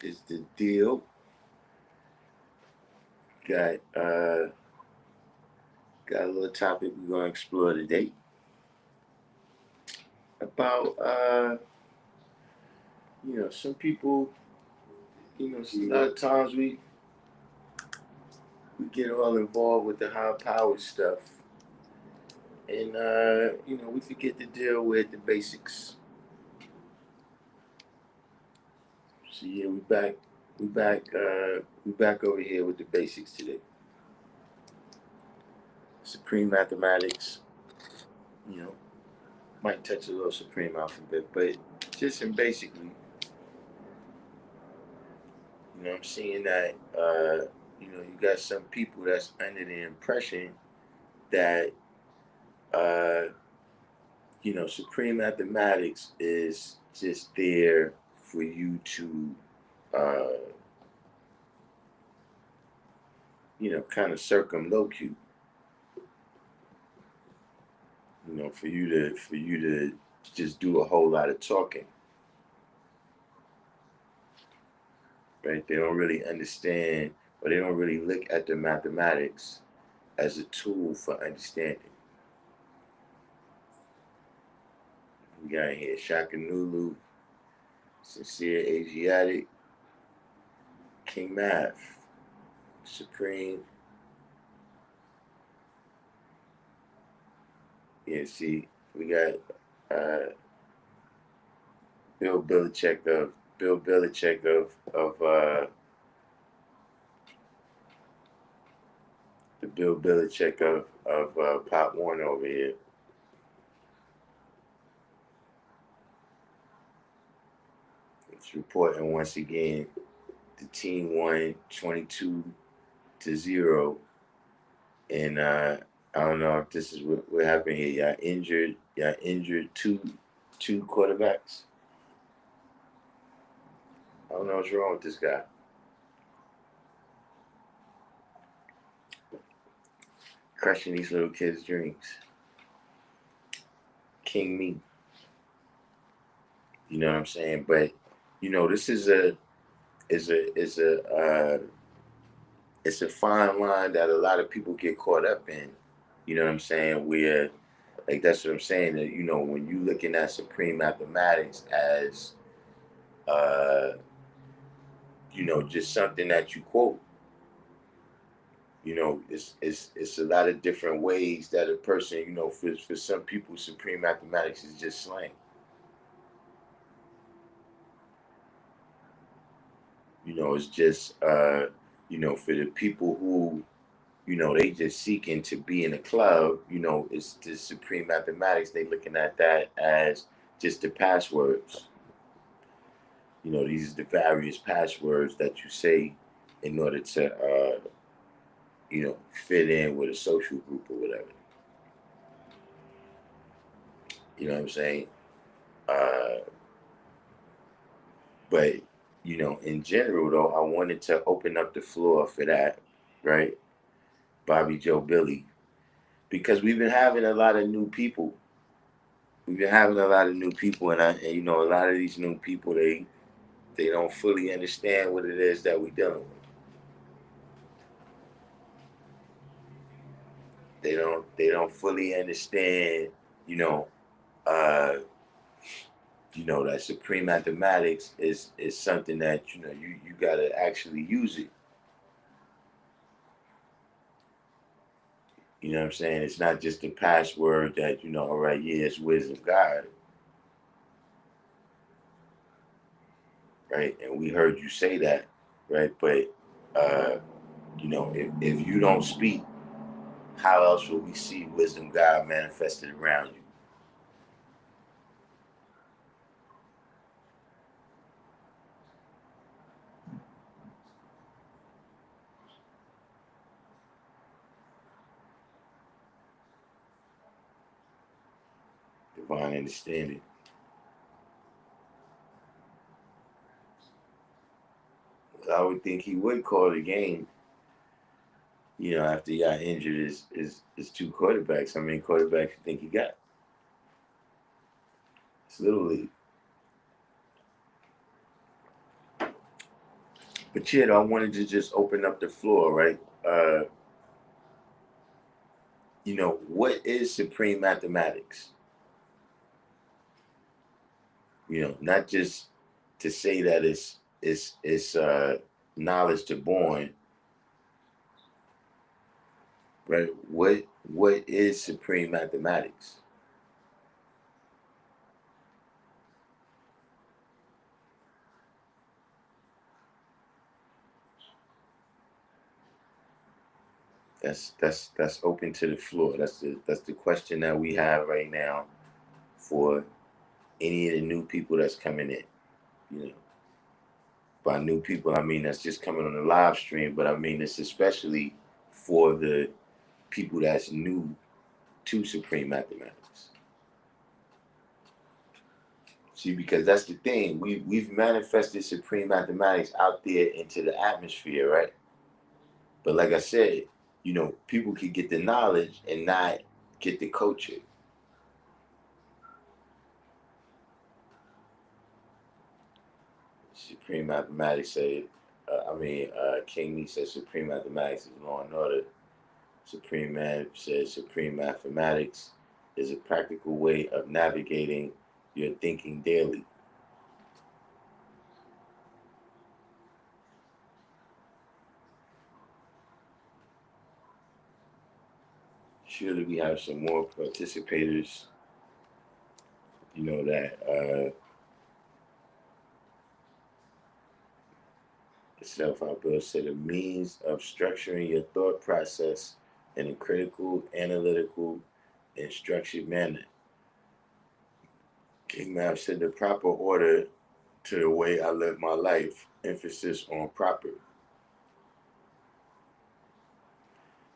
is the deal. Got got a little topic we're gonna explore today about some people, a lot of times we get all involved with the high powered stuff, and we forget to deal with the basics. So yeah, we back over here with the basics today. Supreme mathematics, you know, might touch a little supreme alphabet, but just in basically, I'm seeing that you got some people that's under the impression that uh, supreme mathematics is just there for you to uh, kind of circumlocute, for you to just do a whole lot of talking, right? They don't really understand, or they don't really look at the mathematics as a tool for understanding. We got here Shakanulu, Sincere Asiatic, King Math, Supreme. Yeah, see, we got uh, Bill Belichick of the Bill Belichick of Pop Warner over here. It's reporting once again the team won 22-0, and I don't know if this is what happened here. Y'all injured two quarterbacks. I don't know what's wrong with this guy. Crushing these little kids' dreams. King me. You know what I'm saying? But this is a fine line that a lot of people get caught up in. You know what I'm saying? Where, like, that's what I'm saying. That when you looking at supreme mathematics as just something that you quote. It's a lot of different ways that a person, for some people, supreme mathematics is just slang. It's just for the people who, they just seeking to be in a club, it's the supreme mathematics. They looking at that as just the passwords. These are the various passwords that you say in order to fit in with a social group or whatever. You know what I'm saying? Uh, but, in general, though, I wanted to open up the floor for that, right? Bobby Joe Billy. Because we've been having a lot of new people. And a lot of these new people, they don't fully understand what it is that we're dealing with. They don't fully understand, uh, that supreme mathematics is something that you gotta actually use it. You know what I'm saying? It's not just a password that all right, yeah, it's wisdom God, right? And we heard you say that, right? But if you don't speak, how else will we see wisdom God manifested around you? Divine understanding. I would think he would call the game. After he got injured, his two quarterbacks. How many quarterbacks you think he got? It's Little League. But yeah, I wanted to just open up the floor, right? What is supreme mathematics? Not just to say that it's knowledge to born, right? What is supreme mathematics? That's open to the floor. That's the question that we have right now for any of the new people that's coming in. You know, by new people I mean that's just coming on the live stream, but I mean it's especially for the people that's new to supreme mathematics. See, because that's the thing. We've manifested supreme mathematics out there into the atmosphere, right? But like I said, people could get the knowledge and not get the culture. Supreme mathematics said, King Me said supreme mathematics is law and order. Supreme Math says supreme mathematics is a practical way of navigating your thinking daily. Surely we have some more participators, that self-help bill said a means of structuring your thought process in a critical, analytical, and structured manner. King Mav said the proper order to the way I live my life, emphasis on proper.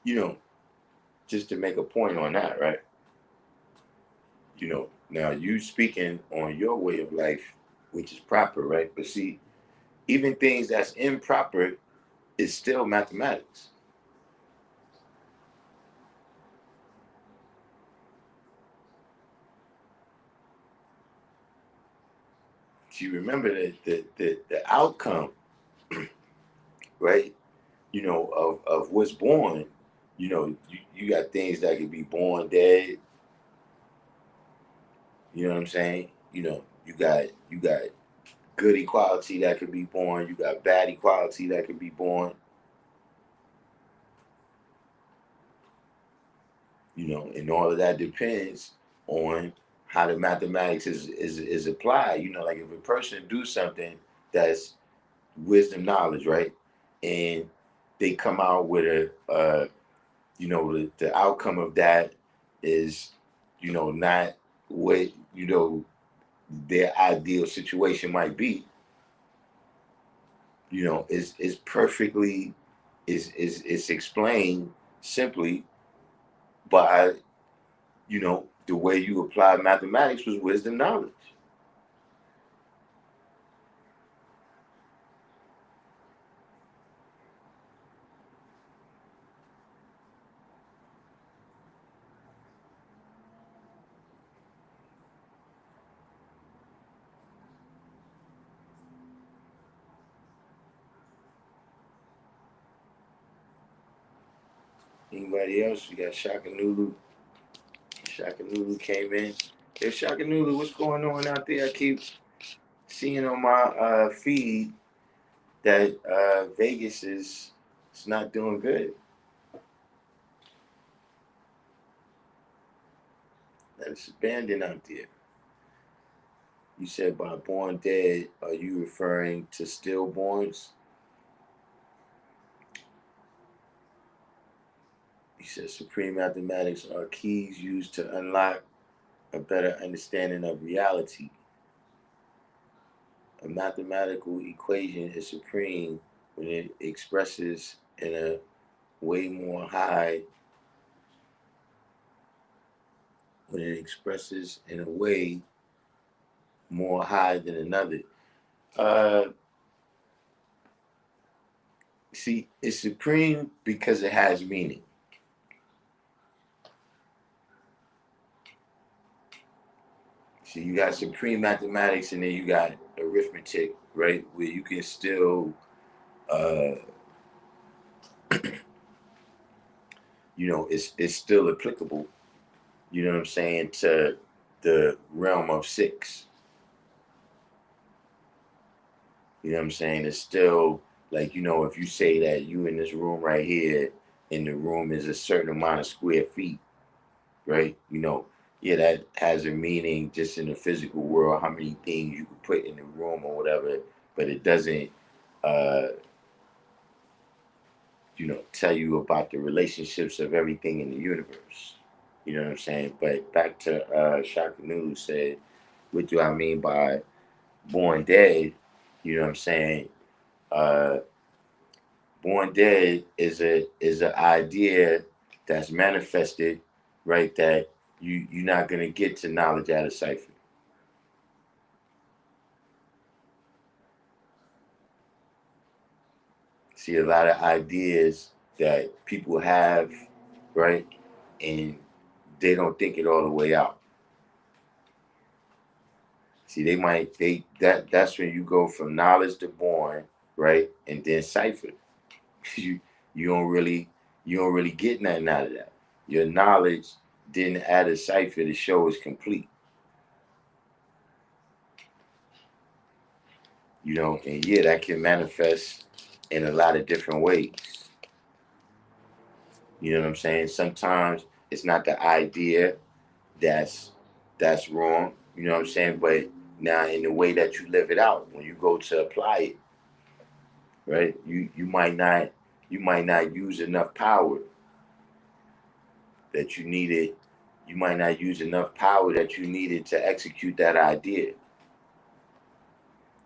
You know, just to make a point on that, right? Now you speaking on your way of life, which is proper, right? But see, even things that's improper is still mathematics. So you remember that the outcome, right? Of what's born. You got things that could be born dead. You know what I'm saying? You got good equality that could be born. You got bad equality that could be born. And all of that depends on how the mathematics is applied. Like if a person do something that's wisdom knowledge, right? And they come out with the outcome of that is, not what, their ideal situation might be, is perfectly, is explained simply by, the way you apply mathematics was wisdom knowledge. Anybody else? We got Shaka Nulu. Shaka Nulu came in. Hey, Shaka Nulu, what's going on out there? I keep seeing on my feed that Vegas is it's not doing good. That it's abandoned out there. You said by born dead, are you referring to stillborns? You said supreme mathematics are keys used to unlock a better understanding of reality. A mathematical equation is supreme when it expresses in a way more high, when it expresses in a way more high than another. Uh, See, it's supreme because it has meaning. See, you got supreme mathematics and then you got arithmetic, right? Where you can still uh, it's still applicable, you know what I'm saying, to the realm of six. You know what I'm saying? It's still like, if you say that you in this room right here, and the room is a certain amount of square feet, right? Yeah, that has a meaning just in the physical world, how many things you can put in the room or whatever, but it doesn't, uh, tell you about the relationships of everything in the universe. You know what I'm saying? But back to Shaka News said, what do I mean by born dead? You know what I'm saying? Uh, Born dead is an idea that's manifested, right? That you're not gonna get to knowledge out of cipher. See, a lot of ideas that people have, right, and they don't think it all the way out. See, that's when you go from knowledge to born, right, and then cipher. you you don't really you don't really get nothing out of that. Your knowledge didn't add a cipher to show it's complete. And yeah, that can manifest in a lot of different ways. You know what I'm saying? Sometimes it's not the idea that's that's wrong. You know what I'm saying? But now in the way that you live it out, when you go to apply it, right? You might not use enough power that you needed. You might not use enough power that you needed to execute that idea,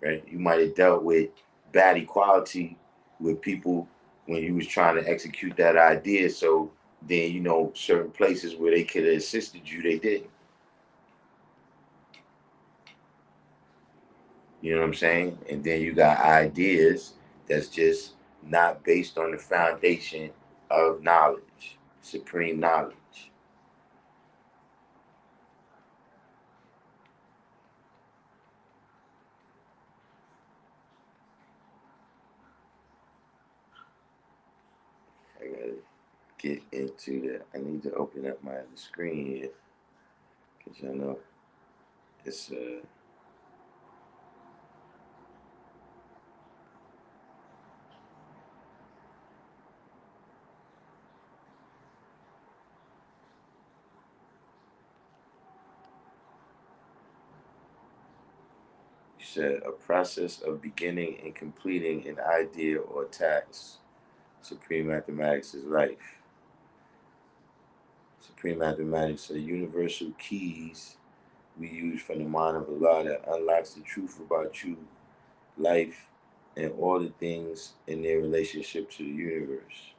right? You might have dealt with bad equality with people when you was trying to execute that idea. So then, certain places where they could have assisted you, they didn't. You know what I'm saying? And then you got ideas that's just not based on the foundation of knowledge, supreme knowledge. I gotta get into that. I need to open up my other screen here because I know it's you said a process of beginning and completing an idea or task. Supreme mathematics is life. Supreme mathematics are universal keys we use from the mind of Allah that unlocks the truth about you, life, and all the things in their relationship to the universe.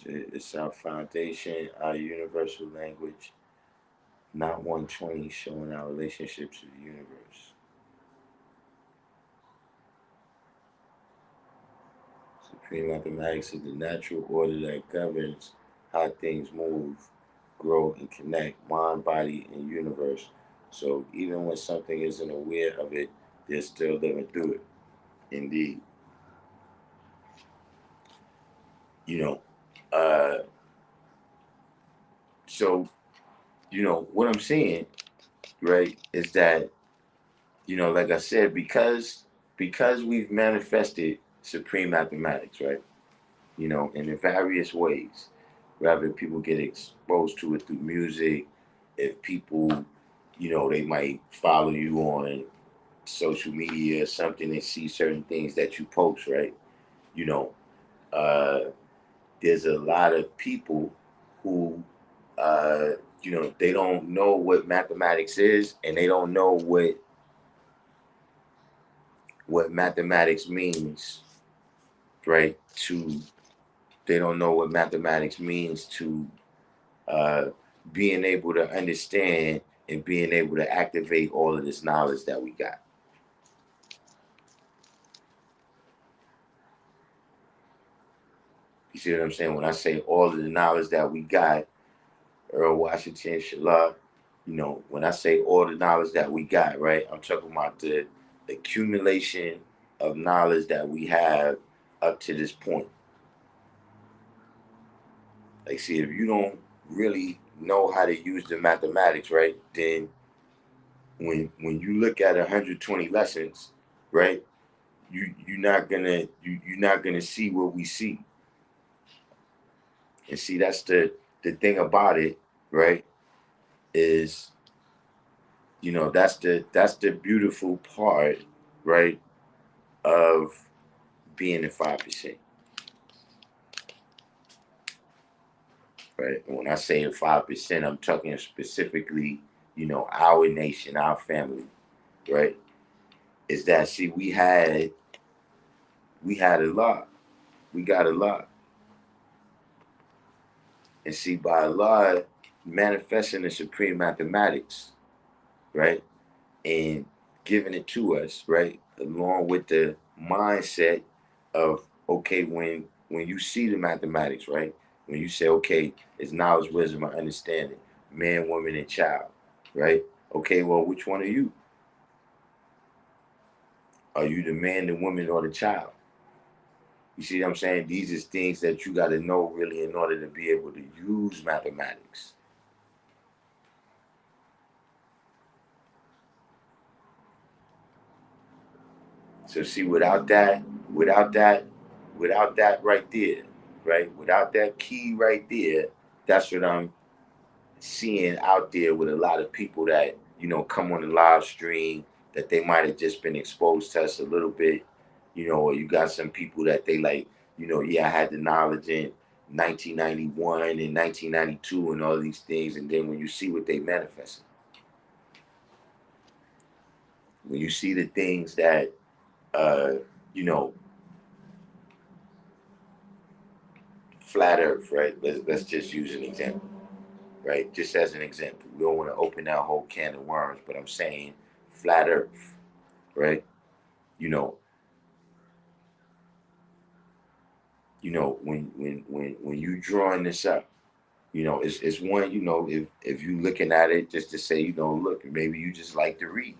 It's our foundation, our universal language, not 120, showing our relationship to the universe. Supreme mathematics is the natural order that governs how things move, grow, and connect mind, body, and universe. So even when something isn't aware of it, they're still living through it. Indeed. You know, uh, so, what I'm saying, right, is that, like I said, because we've manifested supreme mathematics, right? In various ways. Rather people get exposed to it through music, if people, they might follow you on social media or something and see certain things that you post, right? You know, uh, there's a lot of people who, uh, they don't know what mathematics is, and they don't know what mathematics means, right? They don't know what mathematics means to uh, being able to understand and being able to activate all of this knowledge that we got. You see what I'm saying? When I say all of the knowledge that we got, Earl Washington, Shallah, when I say all the knowledge that we got, right, I'm talking about the accumulation of knowledge that we have up to this point. Like, see, if you don't really know how to use the mathematics, right, then when you look at 120 lessons, right, you're not gonna see what we see. And see, that's the thing about it, right, is that's the beautiful part, right, of being in 5%, right? And when I say in 5%, I'm talking specifically, our nation, our family, right? Is that, see, we had a lot, we got a lot, and see, by Allah manifesting the supreme mathematics, right, and giving it to us, right, along with the mindset of, okay, when you see the mathematics, right, when you say, okay, it's knowledge, wisdom, and understanding, man, woman, and child, right? Okay, well, which one are you? Are you the man, the woman, or the child? You see what I'm saying? These are things that you got to know really in order to be able to use mathematics. So see, without that right there, right? Without that key right there, that's what I'm seeing out there with a lot of people that, come on the live stream, that they might have just been exposed to us a little bit, or you got some people that they like, yeah, I had the knowledge in 1991 and 1992 and all these things. And then when you see what they manifested, when you see the things that, uh, you know, flat earth, right? Let's just use an example, right? Just as an example. We don't want to open that whole can of worms, but I'm saying flat earth, right? You know, when you drawing this up, it's one, if you looking at it just to say, look, maybe you just like to read.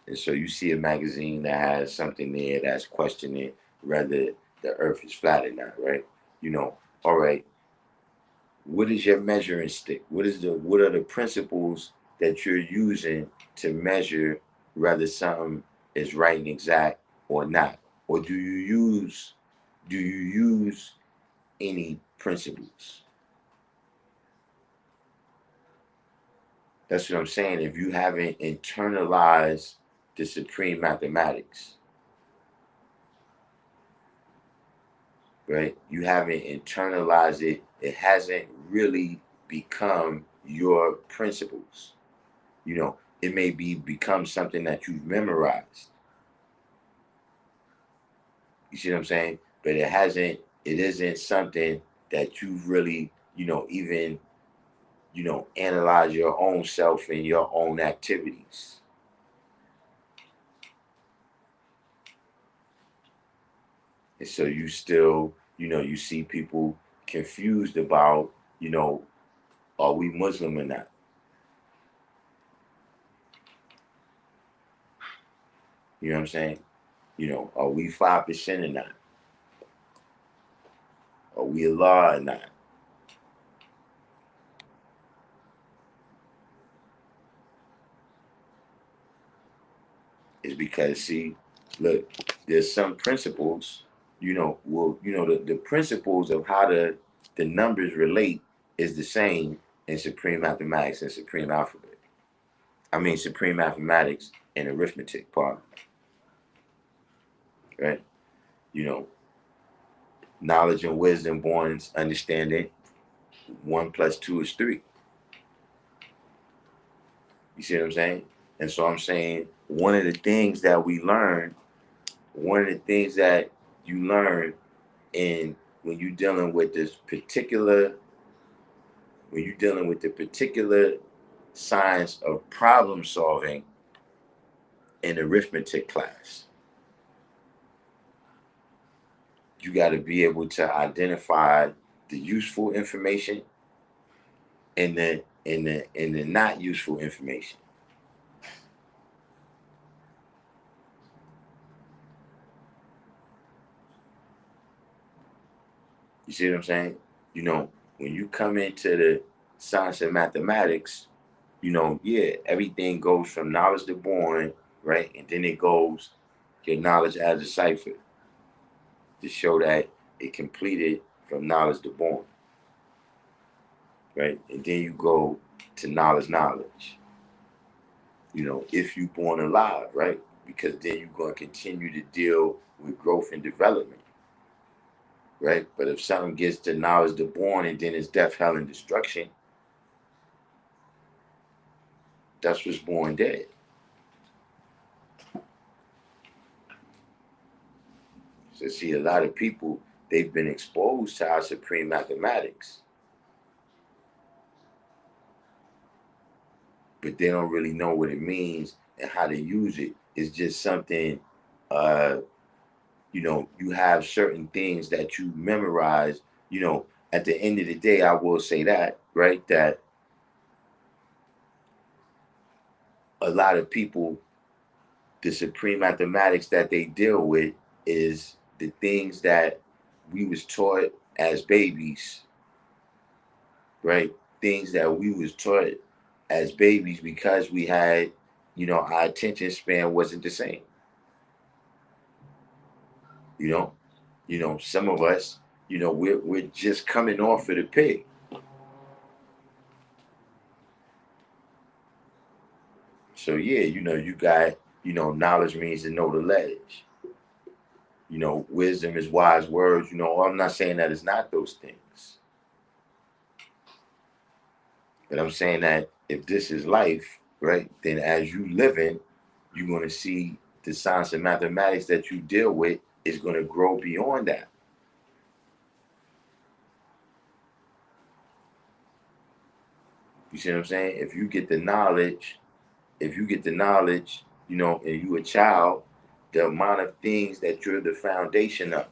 And so you see a magazine that has something there that's questioning whether the earth is flat or not, right? All right, what is your measuring stick? What are the principles that you're using to measure whether something is right and exact or not? Or do you use any principles? That's what I'm saying. If you haven't internalized the supreme mathematics, right? You haven't internalized it. It hasn't really become your principles. It may become something that you've memorized. You see what I'm saying? But it isn't something that you've really, even, analyze your own self and your own activities. And so you still, you see people confused about, are we Muslim or not? You know what I'm saying? Are we 5% or not? Are we Allah or not? It's because, see, look, there's some principles, the principles of how the numbers relate is the same in supreme mathematics and supreme alphabet. I mean, supreme mathematics and arithmetic part, right? You know, knowledge and wisdom born understanding. 1 + 2 is 3. You see what I'm saying? And so I'm saying one of the things that you learn in when you're dealing with the particular science of problem solving in arithmetic class, You got to be able to identify the useful information and the not useful information. You see what I'm saying? When you come into the science of mathematics, yeah, everything goes from knowledge to born, right? And then it goes your knowledge as a cipher to show that it completed from knowledge to born, right? And then you go to knowledge. If you born alive, right? Because then you're going to continue to deal with growth and development, right? But if something gets to knowledge to born and then it's death, hell, and destruction, that's what's born dead. So see, a lot of people, they've been exposed to our supreme mathematics, but they don't really know what it means and how to use it. It's just something, you have certain things that you memorize. At the end of the day, I will say that, right? That a lot of people, the supreme mathematics that they deal with is the things that we was taught as babies, right? Things that we was taught as babies because we had, our attention span wasn't the same. You know, some of us, we're just coming off of the pig. So yeah, you got, knowledge means to know the ledge. Wisdom is wise words. I'm not saying that it's not those things, but I'm saying that if this is life, right, then as you living, you're going to see the science and mathematics that you deal with is going to grow beyond that. You see what I'm saying? If you get the knowledge, and you a child, the amount of things that you're the foundation of.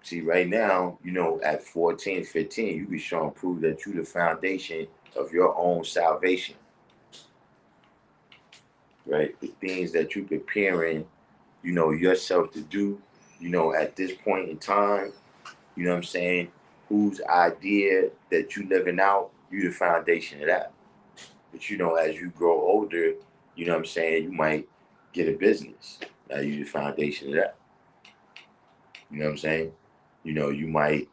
See, right now, at 14, 15, you be showing proof that you're the foundation of your own salvation, right? The things that you're preparing, yourself to do, at this point in time, you know what I'm saying? Whose idea that you living out, you the foundation of that. But as you grow older, you know what I'm saying, you might get a business. Now you the foundation of that. You know what I'm saying? You might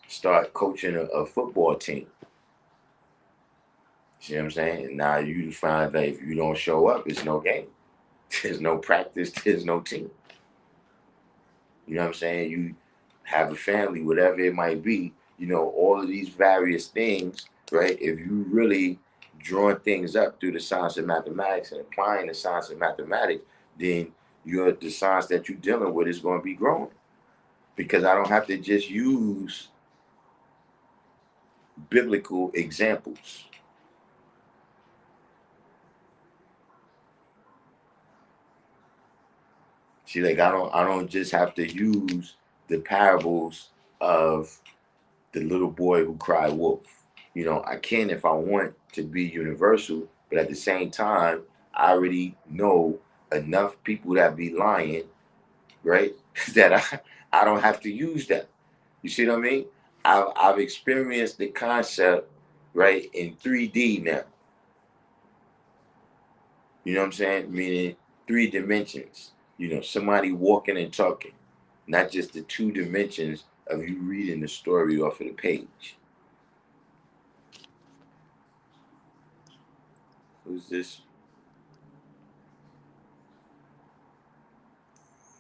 start coaching a football team. See what I'm saying? And now you find that if you don't show up, it's no game. There's no practice, there's no team. You know what I'm saying? You have a family, whatever it might be, all of these various things, right? If you really drawing things up through the science of mathematics and applying the science of mathematics, then the science that you're dealing with is going to be growing. Because I don't have to just use biblical examples. See, like I don't just have to use the parables of the little boy who cried wolf. I can if I want to be universal, but at the same time, I already know enough people that be lying, right? that I don't have to use that. You see what I mean? I've experienced the concept, right, in 3D now. You know what I'm saying? Meaning 3 dimensions. Somebody walking and talking, not just the 2 dimensions of you reading the story off of the page. Who's this?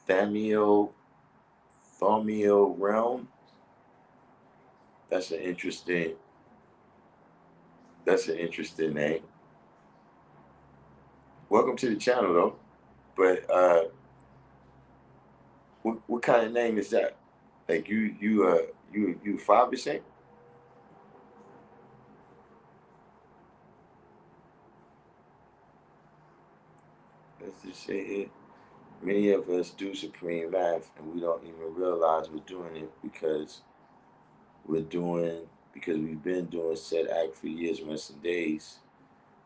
Thamio Thomio Realm. That's an interesting. That's an interesting name. Welcome to the channel, though. But what kind of name is that? Like you 5%? Let's just say it. Many of us do supreme math and we don't even realize we're doing it because we've been doing said act for years, months, and days.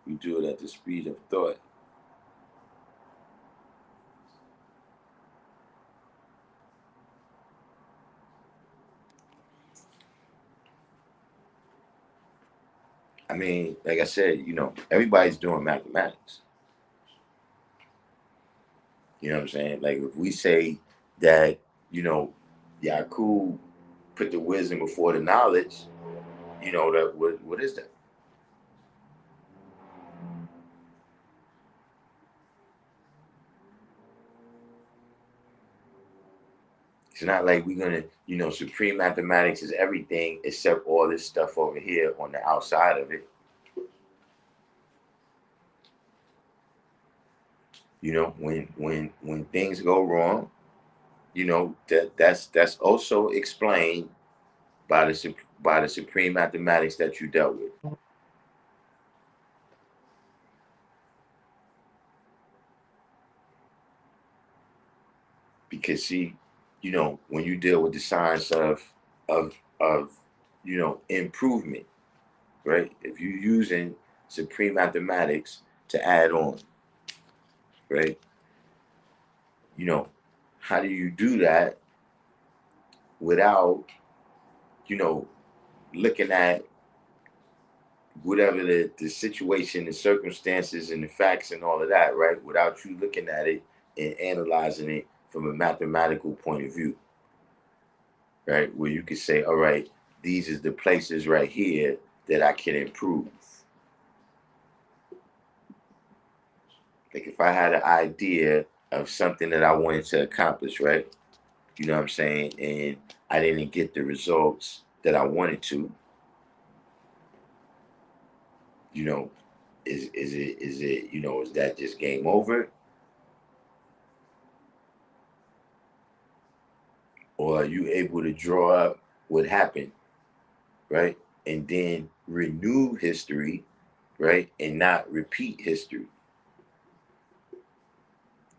We do it at the speed of thought. I mean, like I said, everybody's doing mathematics. You know what I'm saying? Like if we say that, you know, Yakub put the wisdom before the knowledge, that what is that? It's not like we're gonna, supreme mathematics is everything except all this stuff over here on the outside of it. When things go wrong, that's also explained by the supreme mathematics that you dealt with. Because see, when you deal with the science of improvement, right? If you're using supreme mathematics to add on, right? You know, how do you do that without, you know, looking at whatever the situation, the circumstances, and the facts and all of that, right? Without you looking at it and analyzing it from a mathematical point of view, right? Where you could say, all right, these is the places right here that I can improve. Like if I had an idea of something that I wanted to accomplish, right? You know what I'm saying? And I didn't get the results that I wanted to, you know, is that just game over? Or are you able to draw up what happened, right? And then renew history, right? And not repeat history.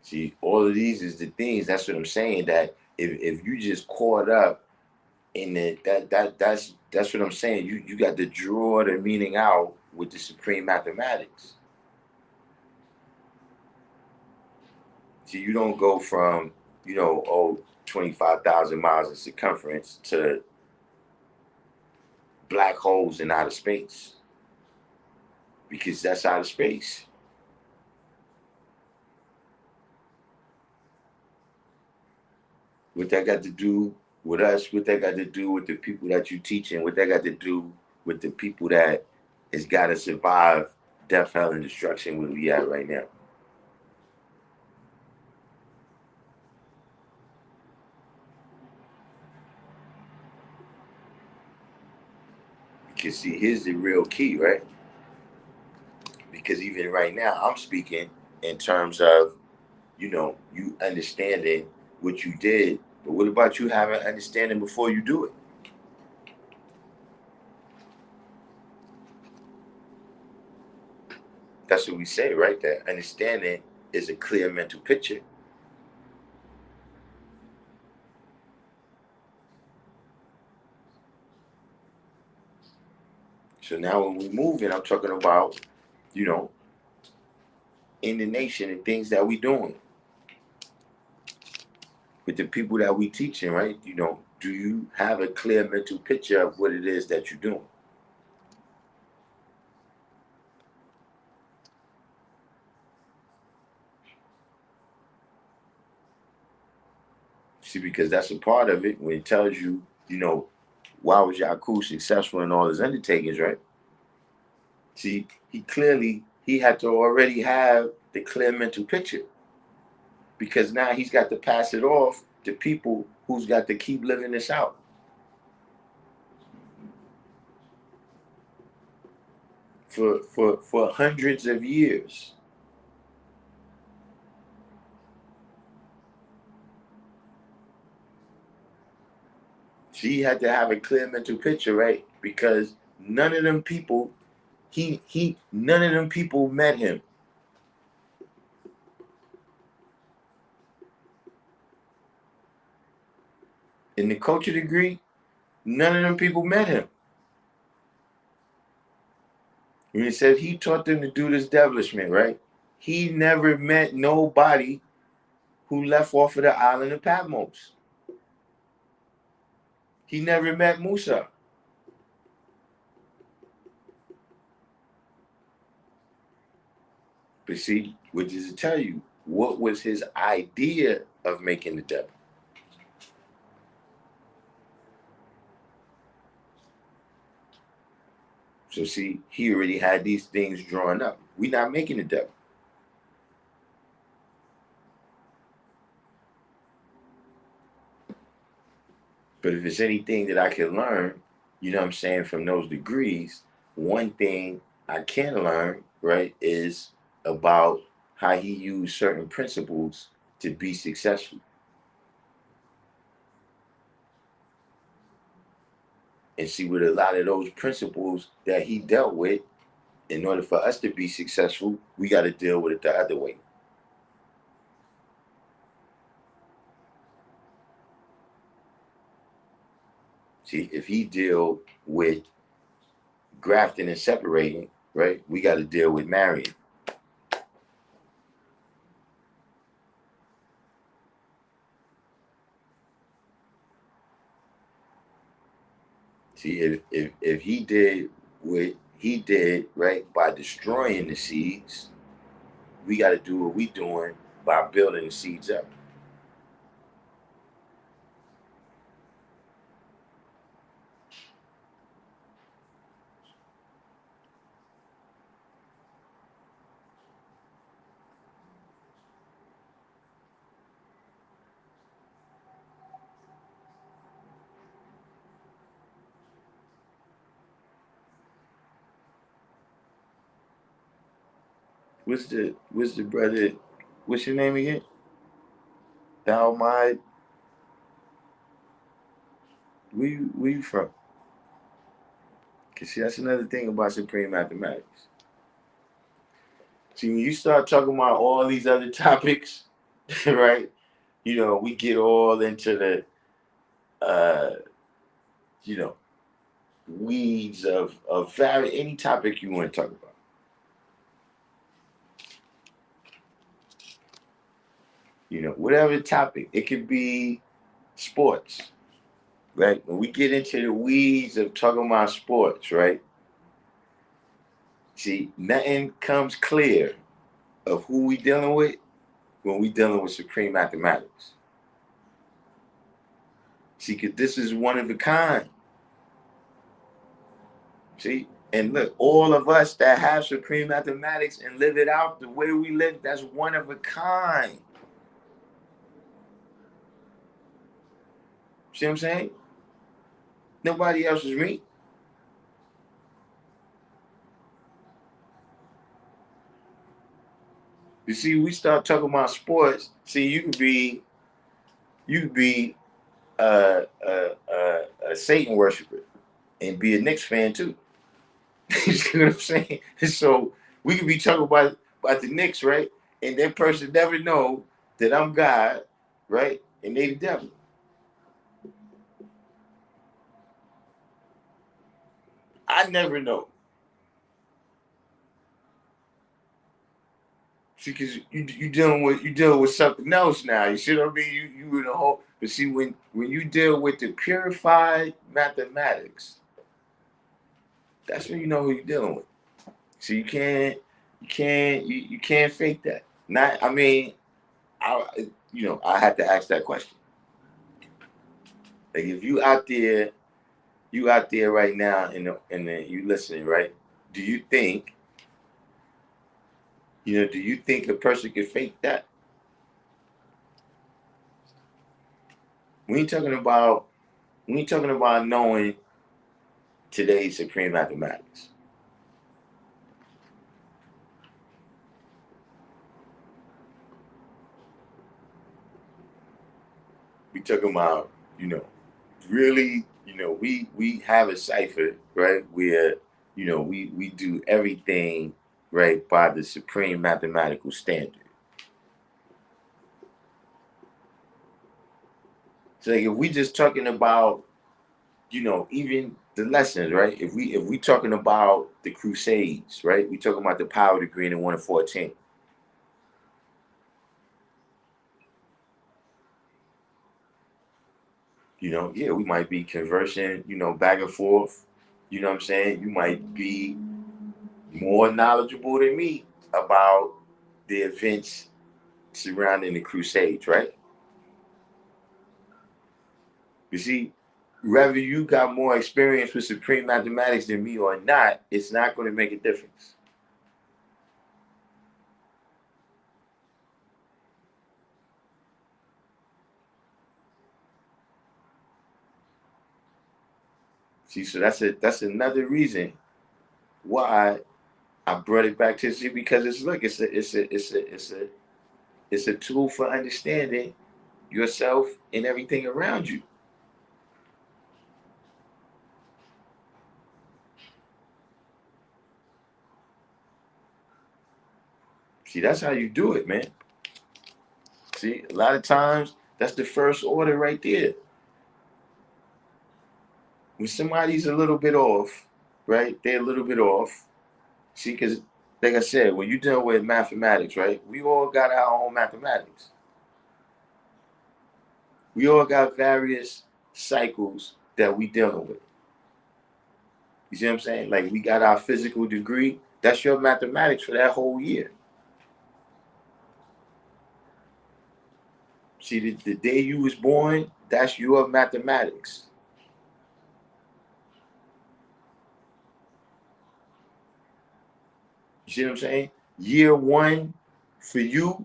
See, all of these is the things. That's what I'm saying. That if you just caught up in it, that's what I'm saying. You got to draw the meaning out with the supreme mathematics. So you don't go from 25,000 miles in circumference to black holes in outer space, because that's outer space. What that got to do with us? What that got to do with the people that you teaching? What that got to do with the people that has got to survive death, hell, and destruction where we at right now? Because see, here's the real key, right? Because even right now, I'm speaking in terms of you understanding what you did, but what about you having understanding before you do it? That's what we say, right? That understanding is a clear mental picture. So now when we move in, I'm talking about, you know, in the nation and things that we doing with the people that we teaching, right? Do you have a clear mental picture of what it is that you're doing? See, because that's a part of it when it tells you, why was Yaku successful in all his undertakings, right? See, he had to already have the clear mental picture, because now he's got to pass it off to people who's got to keep living this out for hundreds of years. She had to have a clear mental picture, right? Because none of them people, he none of them people met him. in the culture degree, none of them people met him. When he said he taught them to do this devilishment, right? He never met nobody who left off of the island of Patmos. He never met Musa. But see, what does it tell you? What was his idea of making the devil? So see, he already had these things drawn up. We're not making the devil. But if it's anything that I can learn, you know what I'm saying, from those degrees, one thing I can learn, right, is about how he used certain principles to be successful. And see, with a lot of those principles that he dealt with, in order for us to be successful, we got to deal with it the other way. See, if he deal with grafting and separating, right, we got to deal with marrying. See, if he did what he did, right, by destroying the seeds, we got to do what we doing by building the seeds up. What's the brother? What's your name again? Thou my. Where you from? Cause see, that's another thing about supreme mathematics. See, when you start talking about all these other topics, right? You know, we get all into the, uh, you know, weeds of any topic you want to talk about. You know, whatever topic. It could be sports, right? When we get into the weeds of talking about sports, right? See, nothing comes clear of who we dealing with when we dealing with supreme mathematics. See, because this is one of a kind. See, and look, all of us that have supreme mathematics and live it out the way we live, that's one of a kind. See what I'm saying? Nobody else is me. You see, we start talking about sports. See, you could be a Satan worshiper and be a Knicks fan too. You see what I'm saying? So we could be talking about the Knicks, right? And that person never know that I'm God, right? And they the devil. I never know. See, because you dealing with something else now. You see what I mean? You in a whole. But see, when you deal with the purified mathematics, that's when you know who you're dealing with. So you can't fake that. Not, I mean, I had to ask that question. Like if you out there right now, and you listening, right? Do you think, do you think a person could fake that? We ain't talking about we ain't talking about knowing today's supreme mathematics. We talking about, really, we have a cipher, right? Where, we do everything right by the supreme mathematical standard. So like if we just talking about, even the lessons, right? If we talking about the Crusades, right? We talking about the power degree in the 1 and 14. Yeah, we might be conversing, back and forth. You know what I'm saying? You might be more knowledgeable than me about the events surrounding the Crusades, right? You see, whether you got more experience with supreme mathematics than me or not, it's not going to make a difference. See, so that's another reason why I brought it back to see, because it's a tool for understanding yourself and everything around you. See, that's how you do it, man. See, a lot of times that's the first order right there. When somebody's a little bit off, right? They're a little bit off. See, because like I said, when you deal with mathematics, right? We all got our own mathematics. We all got various cycles that we dealing with. You see what I'm saying? Like we got our physical degree. That's your mathematics for that whole year. See, the day you was born, that's your mathematics. You see what I'm saying? Year one for you,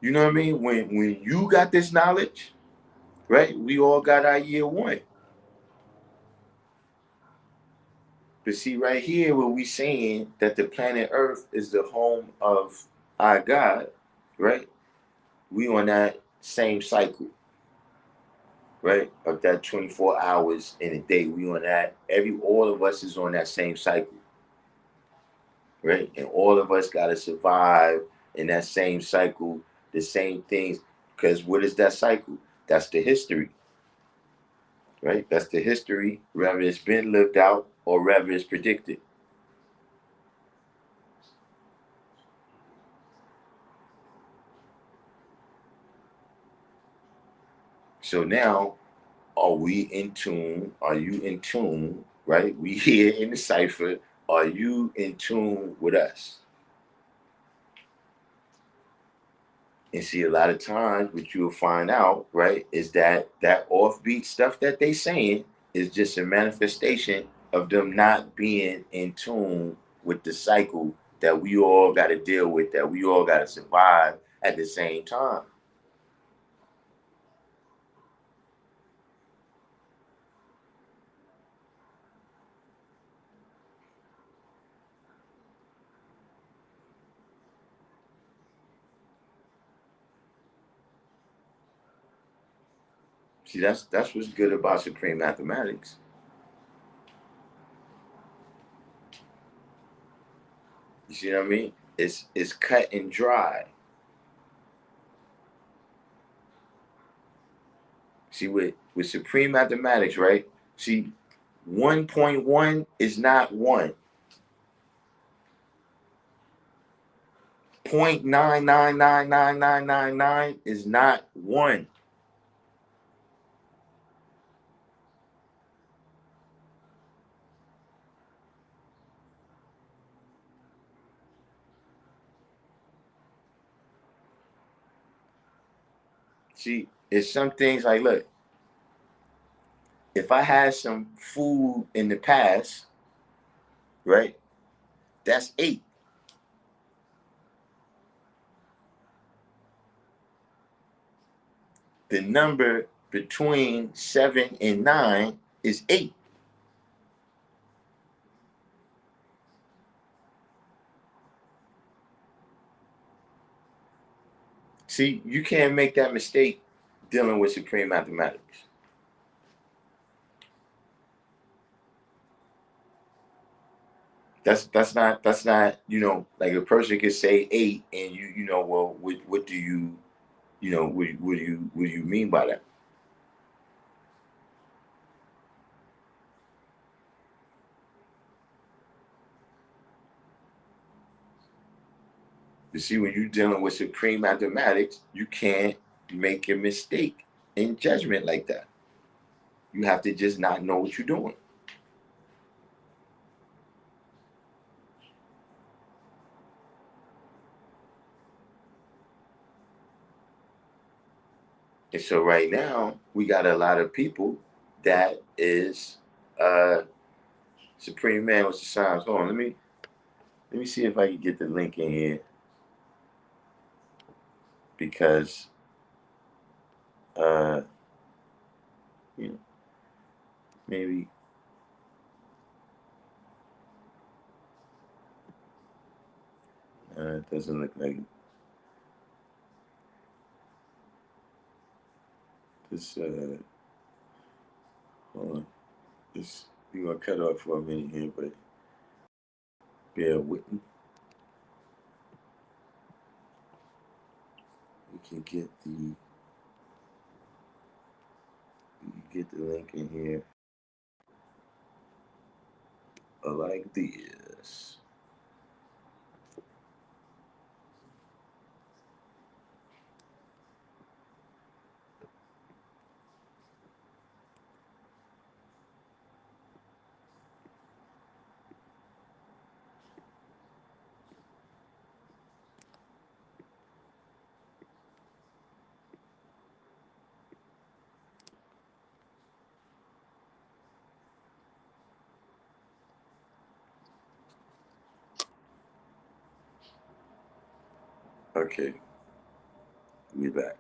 you know what I mean? When you got this knowledge, right? We all got our year one. But see, right here, where we saying that the planet Earth is the home of our God, right? We on that same cycle, right? Of that 24 hours in a day. We on that. All of us is on that same cycle, right? And all of us gotta survive in that same cycle, the same things. Because what is that cycle? That's the history, right? That's the history, whether it's been lived out or whether it's predicted. So now, are we in tune? Are you in tune? Right? We here in the cipher. Are you in tune with us? And see, a lot of times, what you'll find out, right, is that that offbeat stuff that they saying is just a manifestation of them not being in tune with the cycle that we all got to deal with, that we all got to survive at the same time. See, that's what's good about supreme mathematics. You see what I mean? It's cut and dry. See, with supreme mathematics, right? See, 1.1 is not one. 0.999999 is not one. See, it's some things like, look, if I had some food in the past, right? That's eight. The number between seven and nine is eight. See, you can't make that mistake dealing with supreme mathematics. That's not like a person could say eight and well what do you what do you mean by that? You see, when you're dealing with supreme mathematics, you can't make a mistake in judgment like that. You have to just not know what you're doing. And so right now, we got a lot of people that is supreme man with the signs. Hold on, let me see if I can get the link in here, because uh you know, maybe it doesn't look like this. Hold on, this we gonna cut off for a minute here, but bear with me. We can get the link in here like this. Okay, we back.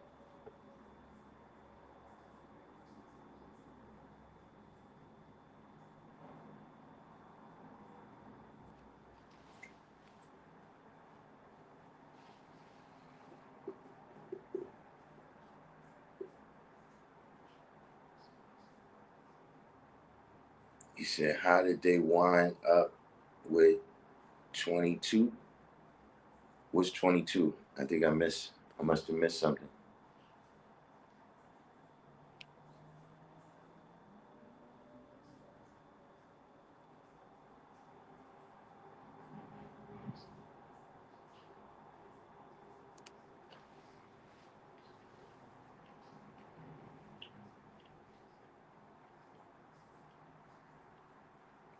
He said, how did they wind up with 22? What's 22? I think I must have missed something.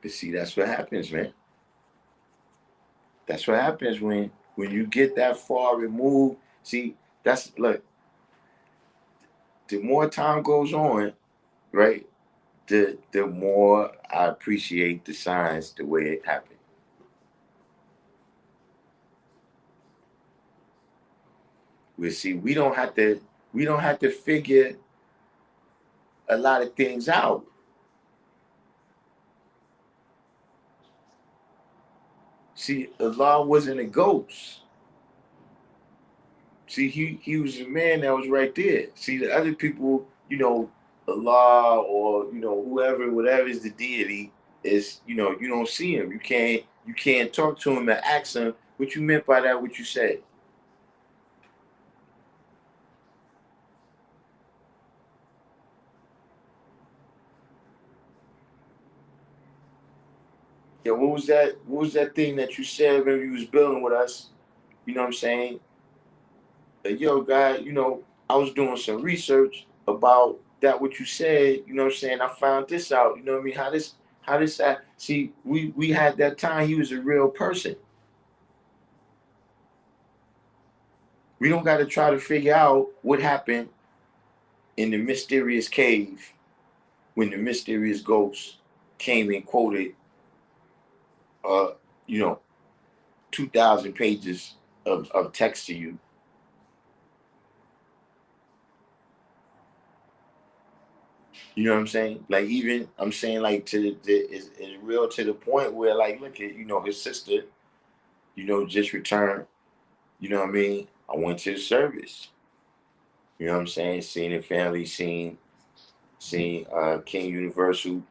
But see, that's what happens, man. That's what happens when you get that far removed. See, that's look, the more time goes on, right? The more I appreciate the signs the way it happened. We see we don't have to figure a lot of things out. See, Allah wasn't a ghost. See, he was a man that was right there. See, the other people, Allah or whoever, whatever is the deity, is you don't see him. You can't talk to him and ask him what you meant by that, what you said. Yeah, what was that thing that you said when you was building with us? You know what I'm saying? Yo, guy, I was doing some research about that what you said, you know what I'm saying? I found this out, you know what I mean? How this see, we had that time, he was a real person. We don't got to try to figure out what happened in the mysterious cave when the mysterious ghost came and quoted, uh, you know, 2,000 pages of text to you. You know what I'm saying? Like, even I'm saying, like, is real to the point where, like, look at his sister, just returned. You know what I mean? I went to the service. You know what I'm saying? Seeing the family, seeing King Universal.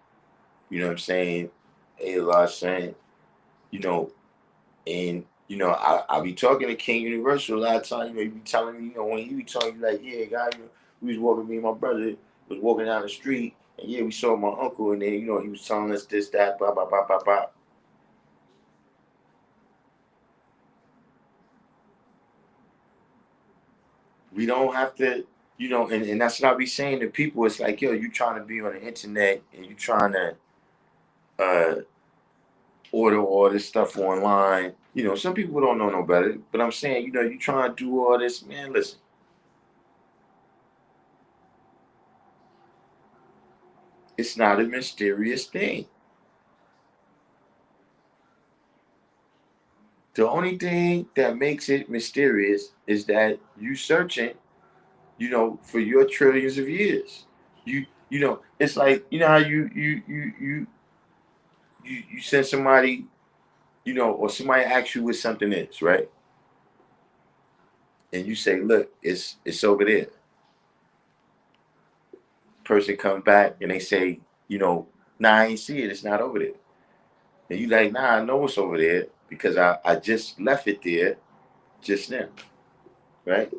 You know what I'm saying? A lot saying, you know, and I be talking to King Universal a lot of times. He be telling me, when he be talking, like, yeah, guy, we was walking, me and my brother was walking down the street, and yeah, we saw my uncle, and then he was telling us this, that, blah, blah, blah, blah, blah. Blah. We don't have to, and that's what I be saying to people. It's like, yo, you trying to be on the internet and you trying to uh, order all this stuff online. Some people don't know no better, but I'm saying, you trying to do all this, man. Listen, it's not a mysterious thing. The only thing that makes it mysterious is that you searching, for your trillions of years. It's like, how you send somebody, or somebody asks you what something is, right? And you say, look, it's over there. Person comes back and they say, nah, I ain't see it. It's not over there. And you like, nah, I know it's over there because I just left it there just now, right?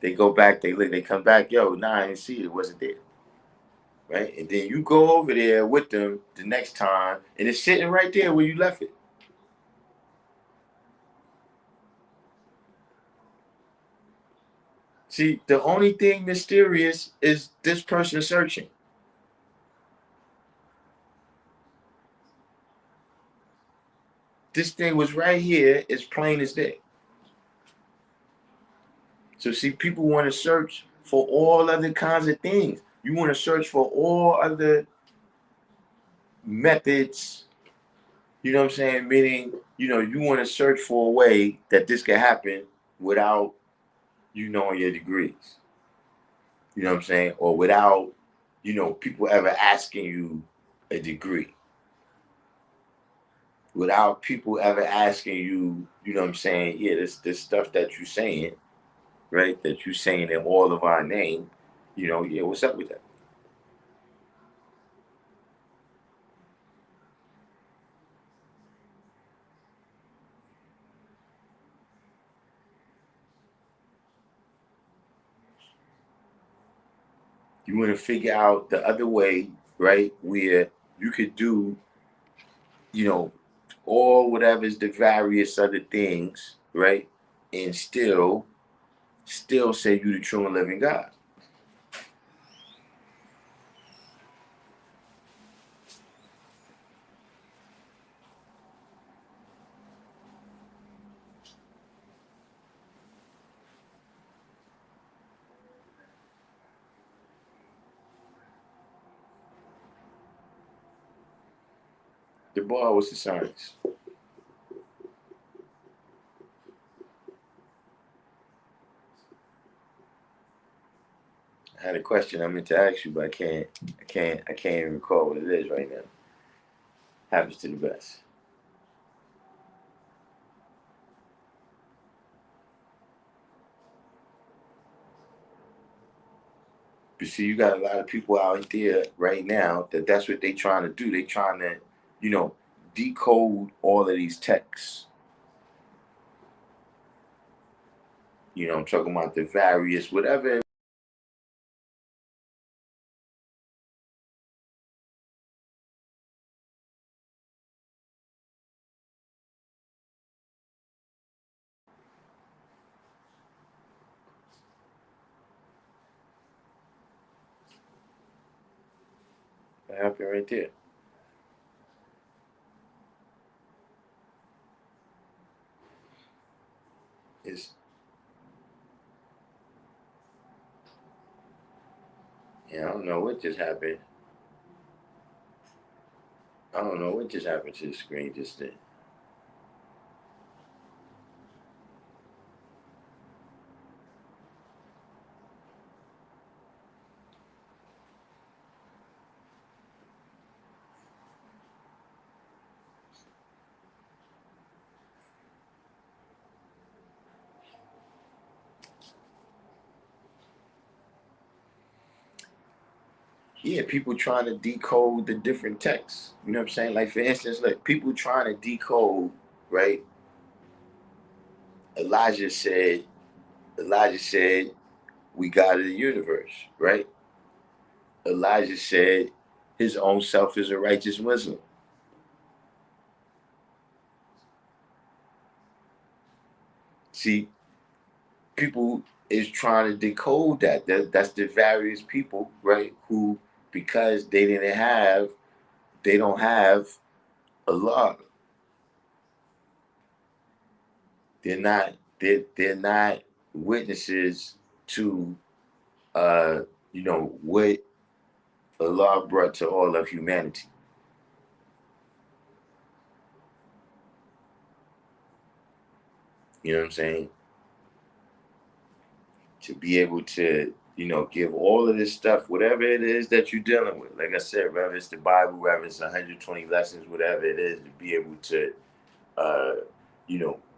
They go back, they look, they come back, yo, nah, I didn't see it. It wasn't there, right? And then you go over there with them the next time, and it's sitting right there where you left it. See, the only thing mysterious is this person searching. This thing was right here, as plain as day. So see, people want to search for all other kinds of things. You want to search for all other methods, what I'm saying? Meaning, you want to search for a way that this can happen without you knowing your degrees. You know what I'm saying? Or without, people ever asking you a degree. Without people ever asking you, what I'm saying? Yeah, this stuff that you're saying, right? That you're saying in all of our name, yeah, what's up with that? You want to figure out the other way, right? Where you could do, you know, all whatever's the various other things, right? And still say you the true and living God. The bar was the science. I had a question I meant to ask you, but I can't even recall what it is right now. Happens to the best. But see, you got a lot of people out there right now that's what they trying to do. They trying to, you know, decode all of these texts. I'm talking about the various whatever that happened right there. It's yeah, I don't know what just happened. I don't know what just happened to the screen just then. Yeah, people trying to decode the different texts. You know what I'm saying? Like for instance, like people trying to decode, right? Elijah said, Elijah said, we God of the universe, right? Elijah said his own self is a righteous Muslim. See, people is trying to decode that. That's the various people, right? Who, because they don't have a law. They're not witnesses to what Allah brought to all of humanity. You know what I'm saying? To be able to, give all of this stuff, whatever it is that you're dealing with. Like I said, whether it's the Bible, whether it's 120 lessons, whatever it is, to be able to, uh,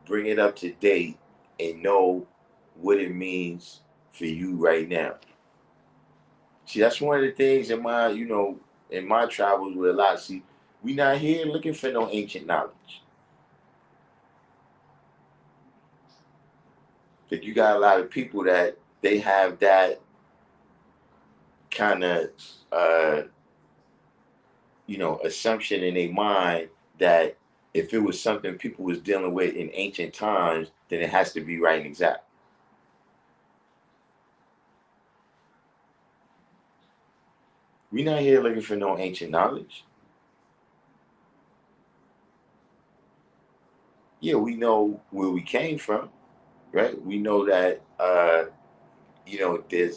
bring it up to date and know what it means for you right now. See, that's one of the things in my travels with a lot. See, we not here looking for no ancient knowledge. But you got a lot of people that they have that kind of assumption in their mind that if it was something people was dealing with in ancient times, then it has to be right and exact. We're not here looking for no ancient knowledge. Yeah, we know where we came from, right? We know that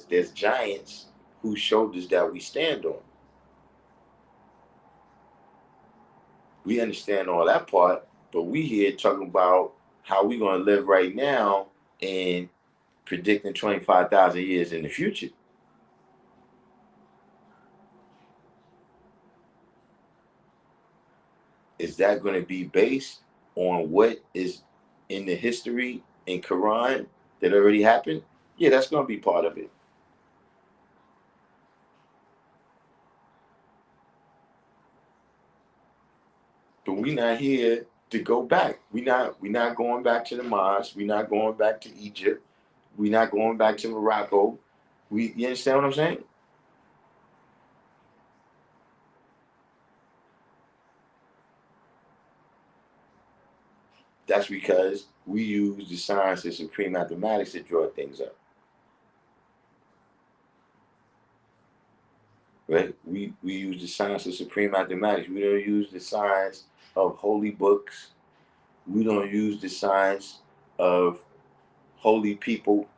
there's giants whose shoulders that we stand on. We understand all that part, but we here talking about how we gonna live right now and predicting 25,000 years in the future. Is that going to be based on what is in the history in Quran that already happened? Yeah, that's going to be part of it. But we're not here to go back. We not going back to the mosque. We're not going back to Egypt. We're not going back to Morocco. You understand what I'm saying? That's because we use the science of supreme mathematics to draw things up. Right? We use the science of supreme mathematics. We don't use the science of holy books. We don't use the science of holy people.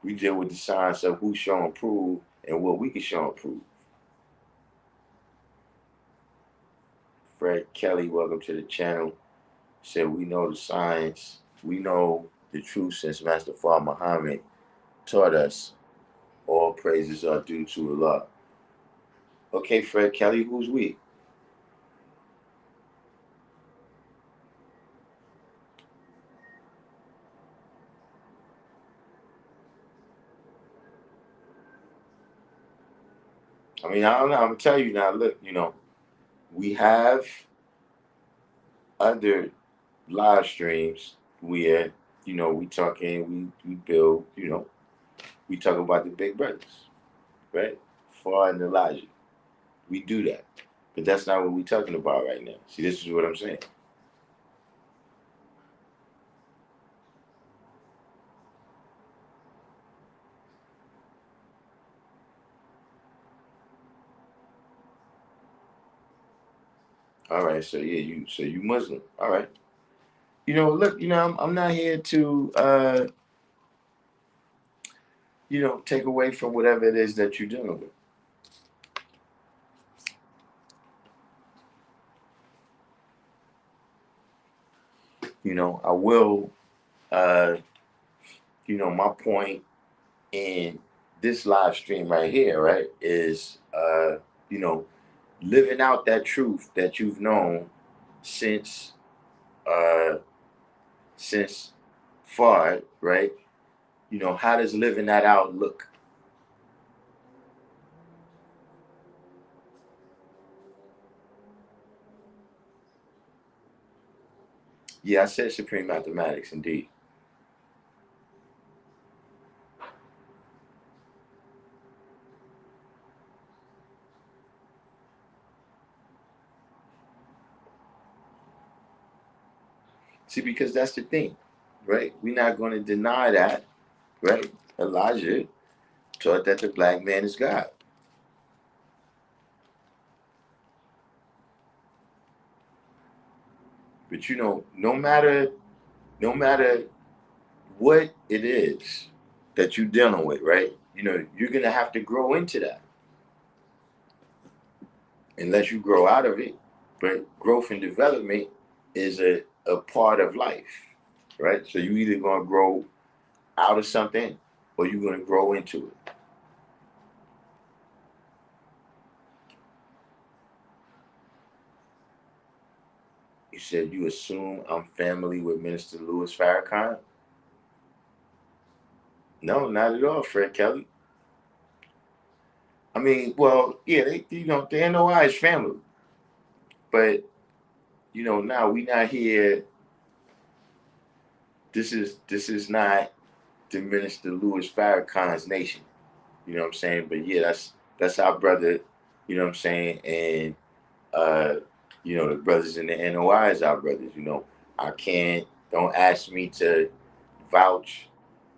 We deal with the science of who show and prove and what we can show and prove. Fred Kelly, welcome to the channel. Said we know the science. We know the truth since Master Father Muhammad taught us all praises are due to Allah. Okay, Fred Kelly, who's we? I mean, I don't know. I'm gonna tell you now. Look, we have other live streams where we talking, we build, we talk about the big brothers, right? Far and Elijah. We do that. But that's not what we're talking about right now. See, this is what I'm saying. All right, so yeah, you Muslim. All right. Look, I'm not here to take away from whatever it is that you're dealing with. I will my point in this live stream right here, right, is you know, living out that truth that you've known since uh since far, right? How does living that out look? Yeah, I said supreme mathematics indeed. See, because that's the thing, right? We're not going to deny that, right? Elijah taught that the black man is God. But no matter what it is that you're dealing with, right? You're gonna have to grow into that unless you grow out of it. But growth and development is a part of life, right? So you either gonna grow out of something or you're gonna grow into it. You said you assume I'm family with Minister Louis Farrakhan? No, not at all, Fred Kelly. I mean, well, yeah, the NOI is family, but now we not here. This is not the Minister Louis Farrakhan's nation. You know what I'm saying? But yeah, that's our brother. You know what I'm saying? And uh, the brothers in the NOI is our brothers. I can't. Don't ask me to vouch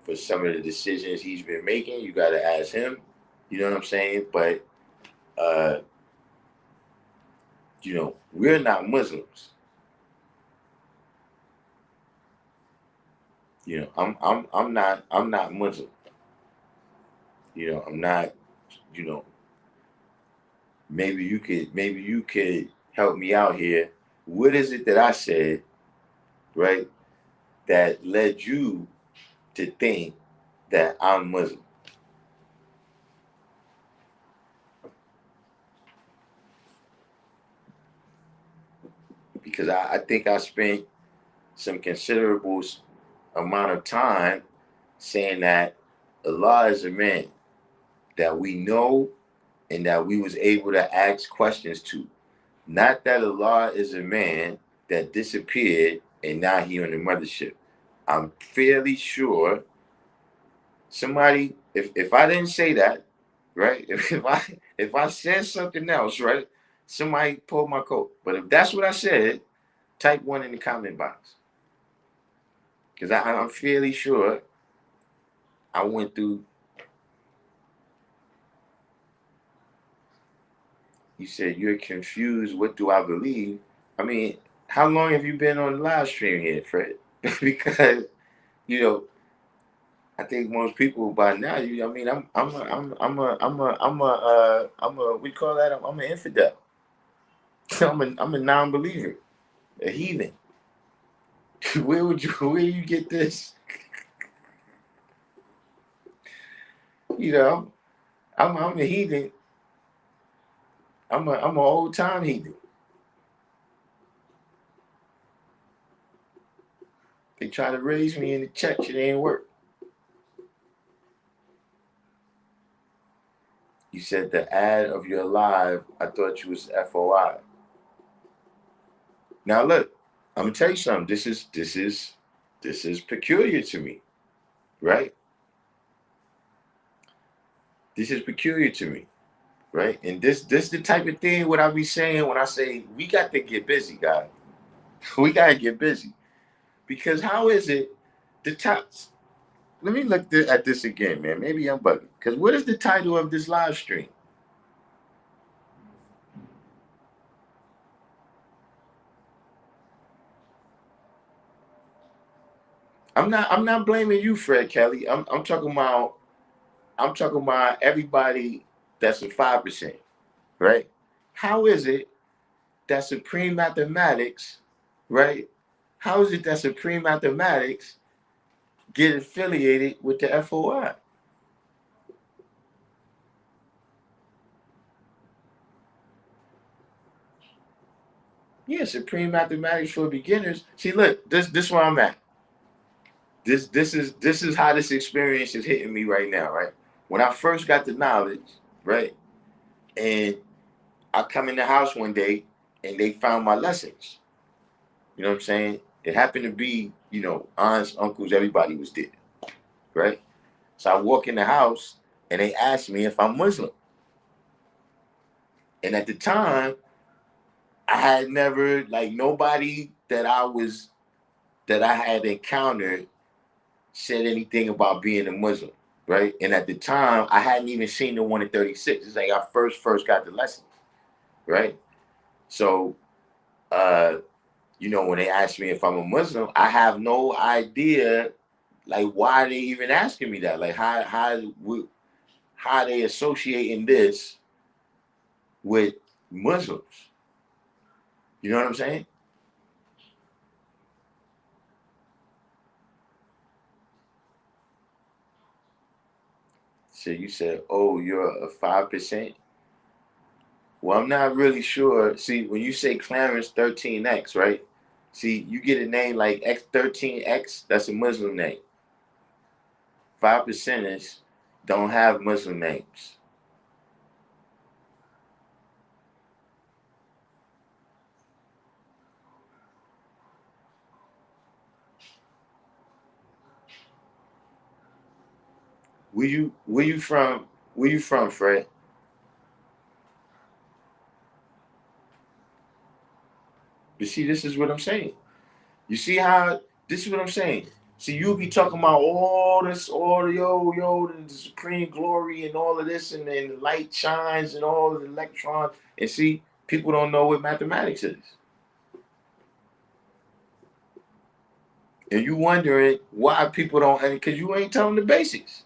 for some of the decisions he's been making. You got to ask him. You know what I'm saying? But uh, we're not Muslims. I'm not Muslim. I'm not. You know, maybe you could help me out here. What is it that I said, right, that led you to think that I'm Muslim? Because I think I spent some considerable amount of time saying that Allah is a man that we know and that we was able to ask questions to. Not that Allah is a man that disappeared and now he on the mothership. I'm fairly sure somebody, if I didn't say that, right? If I said something else, right? Somebody pulled my coat. But if that's what I said, type one in the comment box. Because I'm fairly sure I went through. You said you're confused. What do I believe? I mean, how long have you been on the live stream here, Fred? Because you know, I think most people by now. I mean, I'm a we call that. I'm an infidel. I'm a non-believer, a heathen. Where you get this? You know, I'm a heathen. I'm an old time heathen. They try to raise me in the church. It ain't work. You said the ad of your live. I thought you was FOI. Now look, I'm gonna tell you something. This is peculiar to me, right? This is peculiar to me, right? And this the type of thing what I be saying when I say we got to get busy, guys. We gotta get busy because how is it the top? Let me look at this again, man. Maybe I'm bugging. Because what is the title of this live stream? I'm not blaming you, Fred Kelly. I'm talking about everybody that's a 5%, right? How is it that Supreme Mathematics, right? How is it that Supreme Mathematics get affiliated with the FOI? Yeah, Supreme Mathematics for Beginners. See, look, this where I'm at. This is how this experience is hitting me right now, right? When I first got the knowledge, right, and I come in the house one day and they found my lessons. You know what I'm saying? It happened to be, aunts, uncles, everybody was there, right? So I walk in the house and they asked me if I'm Muslim. And at the time, I had never, like, nobody that I was that I had encountered said anything about being a Muslim, right? And at the time, I hadn't even seen the one in 36. It's like I first got the lesson, right? So, when they ask me if I'm a Muslim, I have no idea, like, why they even asking me that. Like, how they associating this with Muslims? You know what I'm saying? So you said, "Oh, you're a 5%." Well, I'm not really sure. See, when you say Clarence 13X, right? See, you get a name like X13X, that's a Muslim name. 5%ers don't have Muslim names. Where you from? Where you from, Fred? You see, this is what I'm saying. You see how this is what I'm saying. See, you'll be talking about all this, all the the supreme glory and all of this, and then the light shines and all of the electrons. And see, people don't know what mathematics is. And you wondering why people don't, because you ain't telling the basics.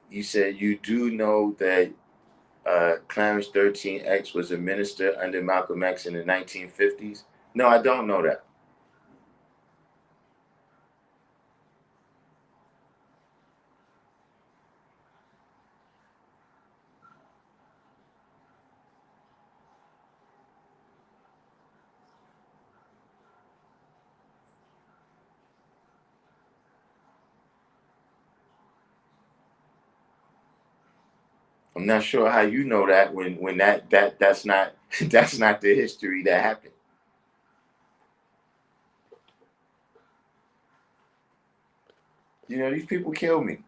You said you do know that Clarence 13X was a minister under Malcolm X in the 1950s. No, I don't know that. I'm not sure how you know that when that's not that's not the history that happened. These people kill me.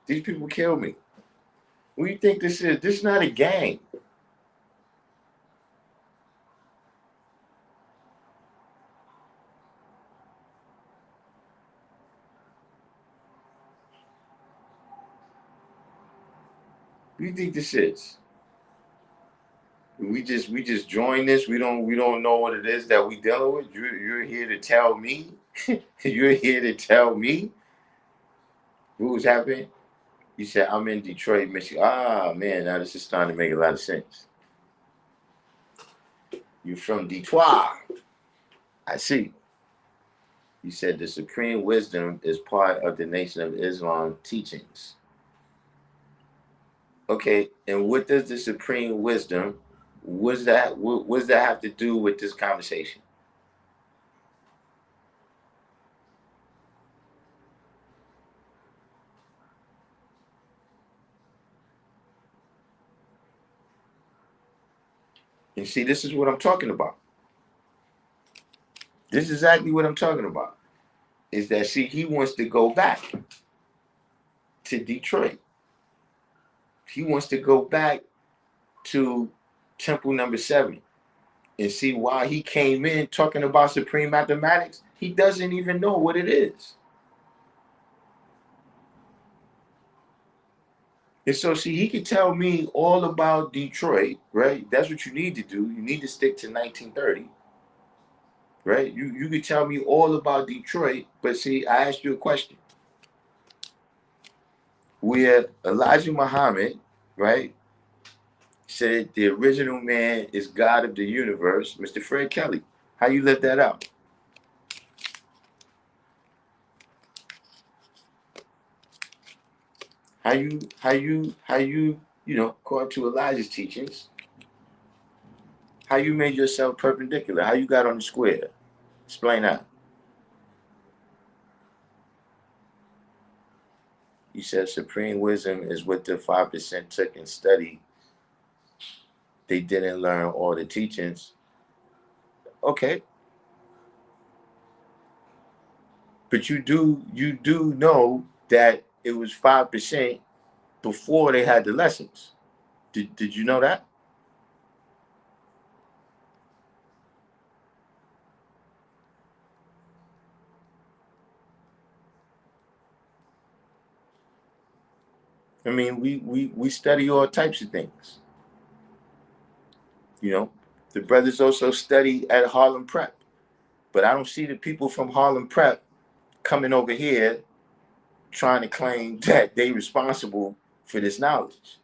These people kill me. What do you think this is? This is not a gang. What do you think this is? We just join this. We don't know what it is that we dealing with. You're here to tell me. You're here to tell me what was happening. You said I'm in Detroit, Michigan. Ah man, now this is starting to make a lot of sense. You're from Detroit. I see. You said the supreme wisdom is part of the Nation of Islam teachings. Okay, and what does the supreme wisdom? What does that have to do with this conversation? And see, this is what I'm talking about. This is exactly what I'm talking about. Is that see, he wants to go back to Detroit. He wants to go back to Temple number 7 and see why he came in talking about supreme mathematics. He doesn't even know what it is. And so, see, he could tell me all about Detroit, right? That's what you need to do. You need to stick to 1930, right? You could tell me all about Detroit, but see, I asked you a question. Where Elijah Muhammad, right, said the original man is God of the universe, Mr. Fred Kelly. How you live that out? How you, according to Elijah's teachings, how you made yourself perpendicular? How you got on the square? Explain that. You said supreme wisdom is what the 5% took and studied. They didn't learn all the teachings. Okay, But you do know that it was 5% before they had the lessons. Did you know that? I mean, we study all types of things. You know, the brothers also study at Harlem Prep, but I don't see the people from Harlem Prep coming over here trying to claim that they responsible for this knowledge.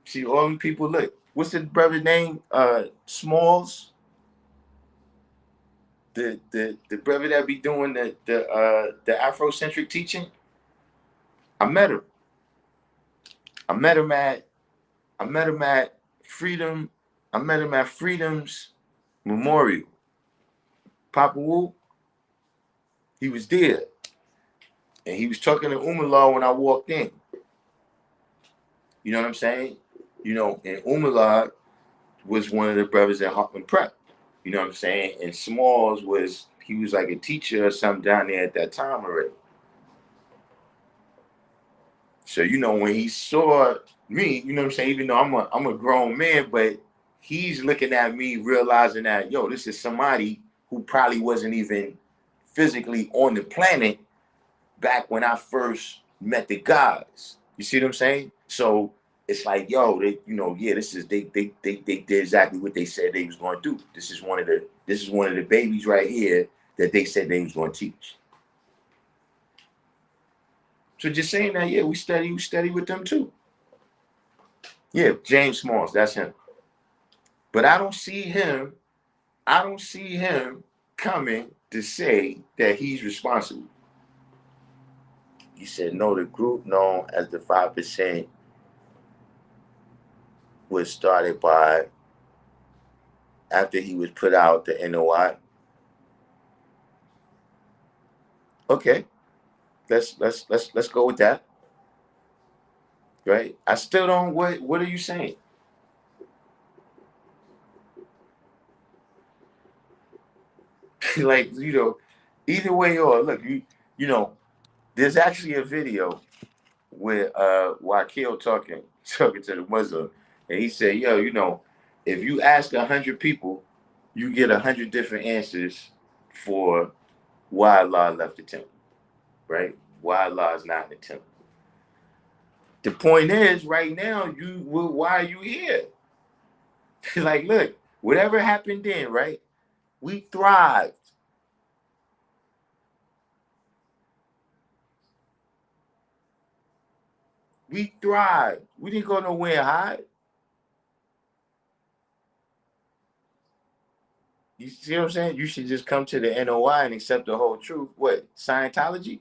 See, all them people, look, what's the brother name? Smalls, the brother that be doing the Afrocentric teaching. I met him. I met him at I met him at Freedom. I met him at Freedom's Memorial. Papa Wu, he was there. And he was talking to Umar when I walked in. You know what I'm saying? You know, and Umar was one of the brothers at Hartman Prep. You know what I'm saying? And Smalls he was like a teacher or something down there at that time already. So, you know, when he saw me, you know what I'm saying? Even though I'm a grown man, but he's looking at me realizing that, yo, this is somebody who probably wasn't even physically on the planet back when I first met the guys. You see what I'm saying? So it's like, yo, they, you know, yeah, this is they did exactly what they said they was going to do. This is one of the babies right here that they said they was going to teach. So just saying that, yeah, we study with them too. Yeah, James Smalls, that's him. But I don't see him coming to say that he's responsible. He said, no, the group known as the 5% was started by after he was put out the NOI. Okay, let's go with that. Right? I still don't. What are you saying? Like, you know, either way or look, you know, there's actually a video with Wakil talking to the Muslim, and he said, yo, you know, if you ask 100 people, you get 100 different answers for why Allah left the temple, right? Why Allah is not in the temple. The point is, right now, why are you here? Like, look, whatever happened then, right? We thrived. We thrived. We didn't go nowhere and hide. You see what I'm saying? You should just come to the NOI and accept the whole truth. What? Scientology?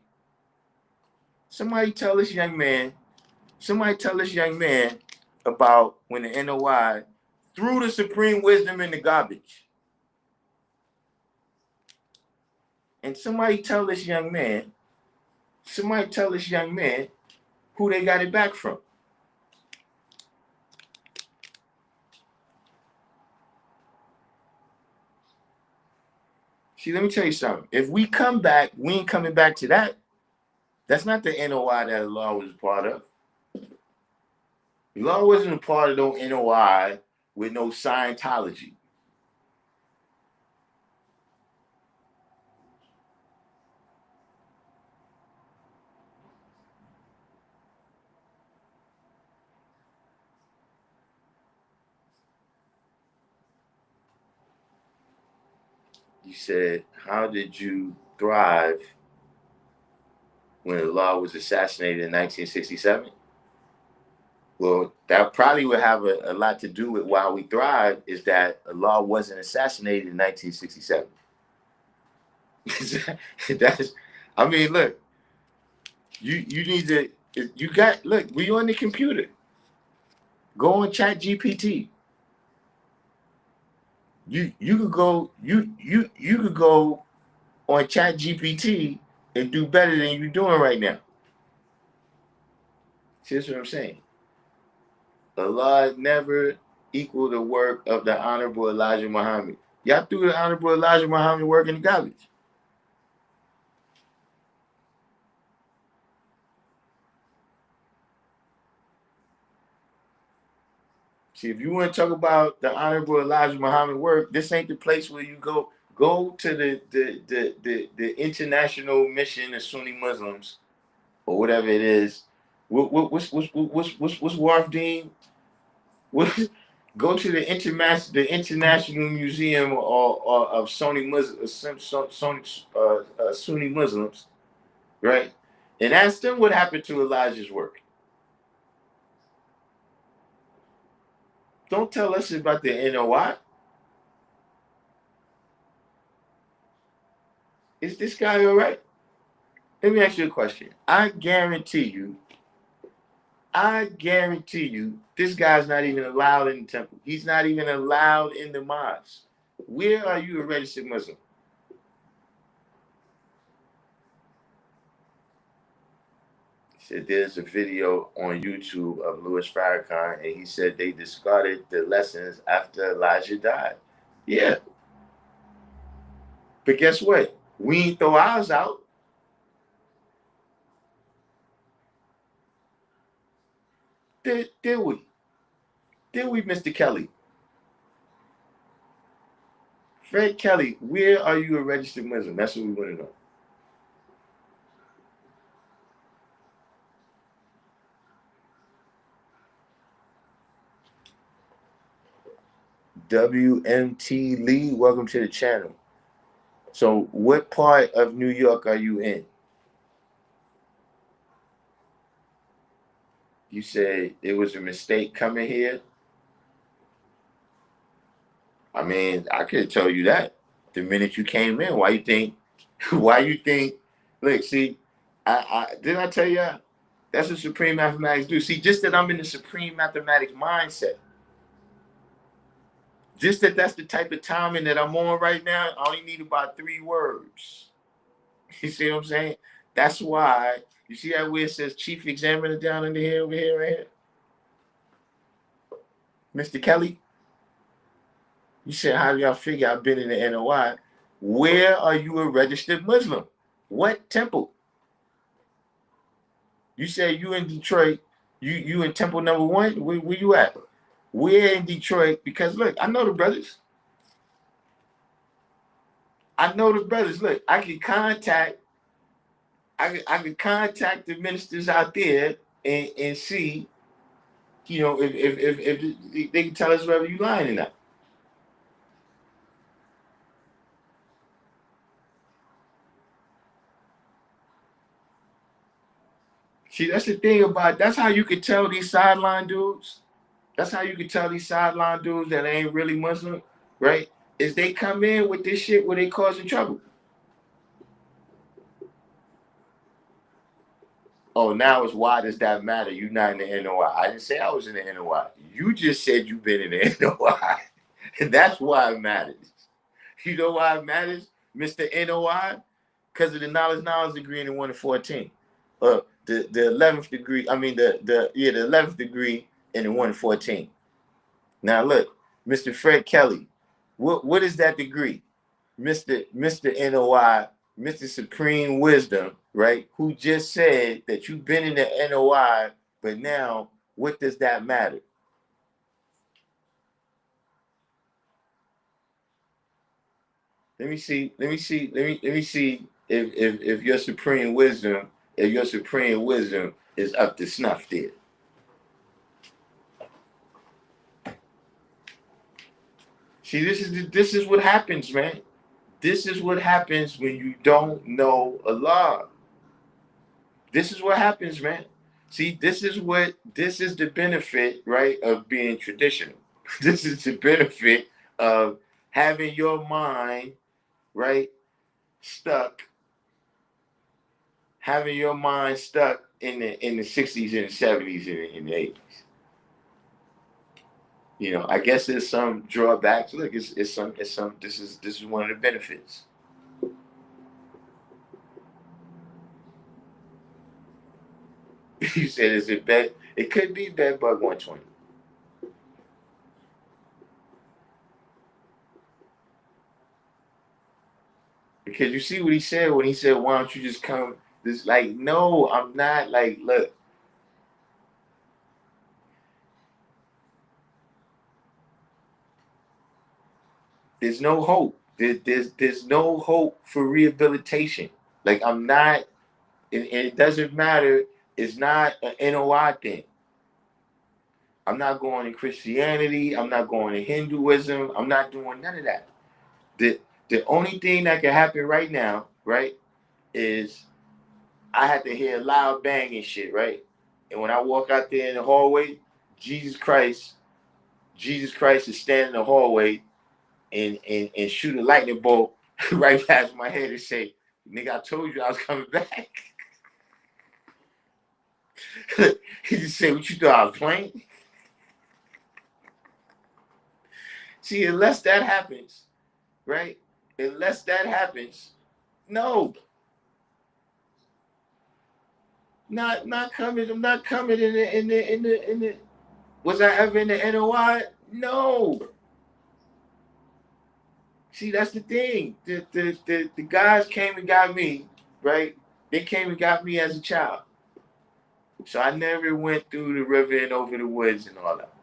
Somebody tell this young man, about when the NOI threw the supreme wisdom in the garbage. And somebody tell this young man who they got it back from. See, let me tell you something. If we come back, we ain't coming back to that. That's not the NOI that Allah was a part of. Allah wasn't a part of no NOI with no Scientology. You said, how did you thrive when Allah was assassinated in 1967? Well, that probably would have a lot to do with why we thrive, is that Allah wasn't assassinated in 1967. That's, I mean, look, you need to, look, we on the computer. Go on Chat GPT. You could go, you could go on Chat GPT and do better than you're doing right now. See, that's what I'm saying. Allah never equal the work of the Honorable Elijah Muhammad. Y'all threw the Honorable Elijah Muhammad work in the garbage. See, if you want to talk about the Honorable Elijah Muhammad work, this ain't the place where you go. Go to the international mission of Sunni Muslims or whatever it is. What's Wharf Dean? What, go to the International Museum of Sunni Muslims, Sunni Muslims, right? And ask them what happened to Elijah's work. Don't tell us about the NOI. Is this guy all right? Let me ask you a question. I guarantee you, this guy's not even allowed in the temple. He's not even allowed in the mosque. Where are you a registered Muslim? He said there's a video on YouTube of Louis Farrakhan, and he said they discarded the lessons after Elijah died. Yeah. But guess what? We ain't throw ours out. Did we? Did we, Mr. Kelly? Fred Kelly, where are you a registered Muslim? That's what we want to know. WMT Lee, welcome to the channel. So, what part of New York are you in? You said it was a mistake coming here. I mean, I could tell you that the minute you came in. Why you think? Why you think? Look, see, I didn't I tell you that's what supreme mathematics do. See, just that I'm in the supreme mathematics mindset. Just that that's the type of timing that I'm on right now. I only need about 3 words. You see what I'm saying? That's why you see that where it says chief examiner down in the here over here, right here, Mr. Kelly. You said, how do y'all figure I've been in the NOI? Where are you a registered Muslim? What temple? You said you in Detroit. You in temple number 1? Where you at? Where in Detroit? Because look, I know the brothers. Look, I can contact the ministers out there and see, if they can tell us whether you lying or not. See, that's the thing that's how you can tell these sideline dudes. That's how you can tell these sideline dudes that ain't really Muslim, right? Is they come in with this shit where they causing trouble. Oh, now it's why does that matter? You're not in the NOI. I didn't say I was in the NOI. You just said you've been in the NOI. And that's why it matters. You know why it matters, Mr. NOI? Because of the knowledge degree in the 1 to 14. The 11th degree, I mean the 11th degree in the 1 to 14. Now look, Mr. Fred Kelly, what is that degree? Mr. NOI, Mr. Supreme Wisdom, right? Who just said that you've been in the NOI, but now what does that matter? Let me see if your supreme wisdom, is up to snuff there. See, this is what happens, man. This is what happens when you don't know Allah. This is what happens, man. See, this is the benefit, right, of being traditional. This is the benefit of having your mind, right, stuck, in the 60s and the 70s and in the 80s. I guess there's some drawbacks. Look, it's some this is one of the benefits. You said, is it bed? It could be bed bug 120. Because you see what he said when he said, "Why don't you just come?" This like, no, I'm not. Like, look, there's no hope. There's no hope for rehabilitation. Like, I'm not, and it doesn't matter. It's not an NOI thing. I'm not going to Christianity. I'm not going to Hinduism. I'm not doing none of that. The the only thing that can happen right now, right, is I had to hear loud banging shit, right? And when I walk out there in the hallway, Jesus Christ, Jesus Christ is standing in the hallway and shoot a lightning bolt right past my head and say, "Nigga, I told you I was coming back." He just said, "What you thought I was playing?" See, unless that happens, right? Unless that happens, no, not coming. I'm not coming in the. Was I ever in the NOI? No. See, that's the thing. The guys came and got me, right? They came and got me as a child. So I never went through the river and over the woods and all that.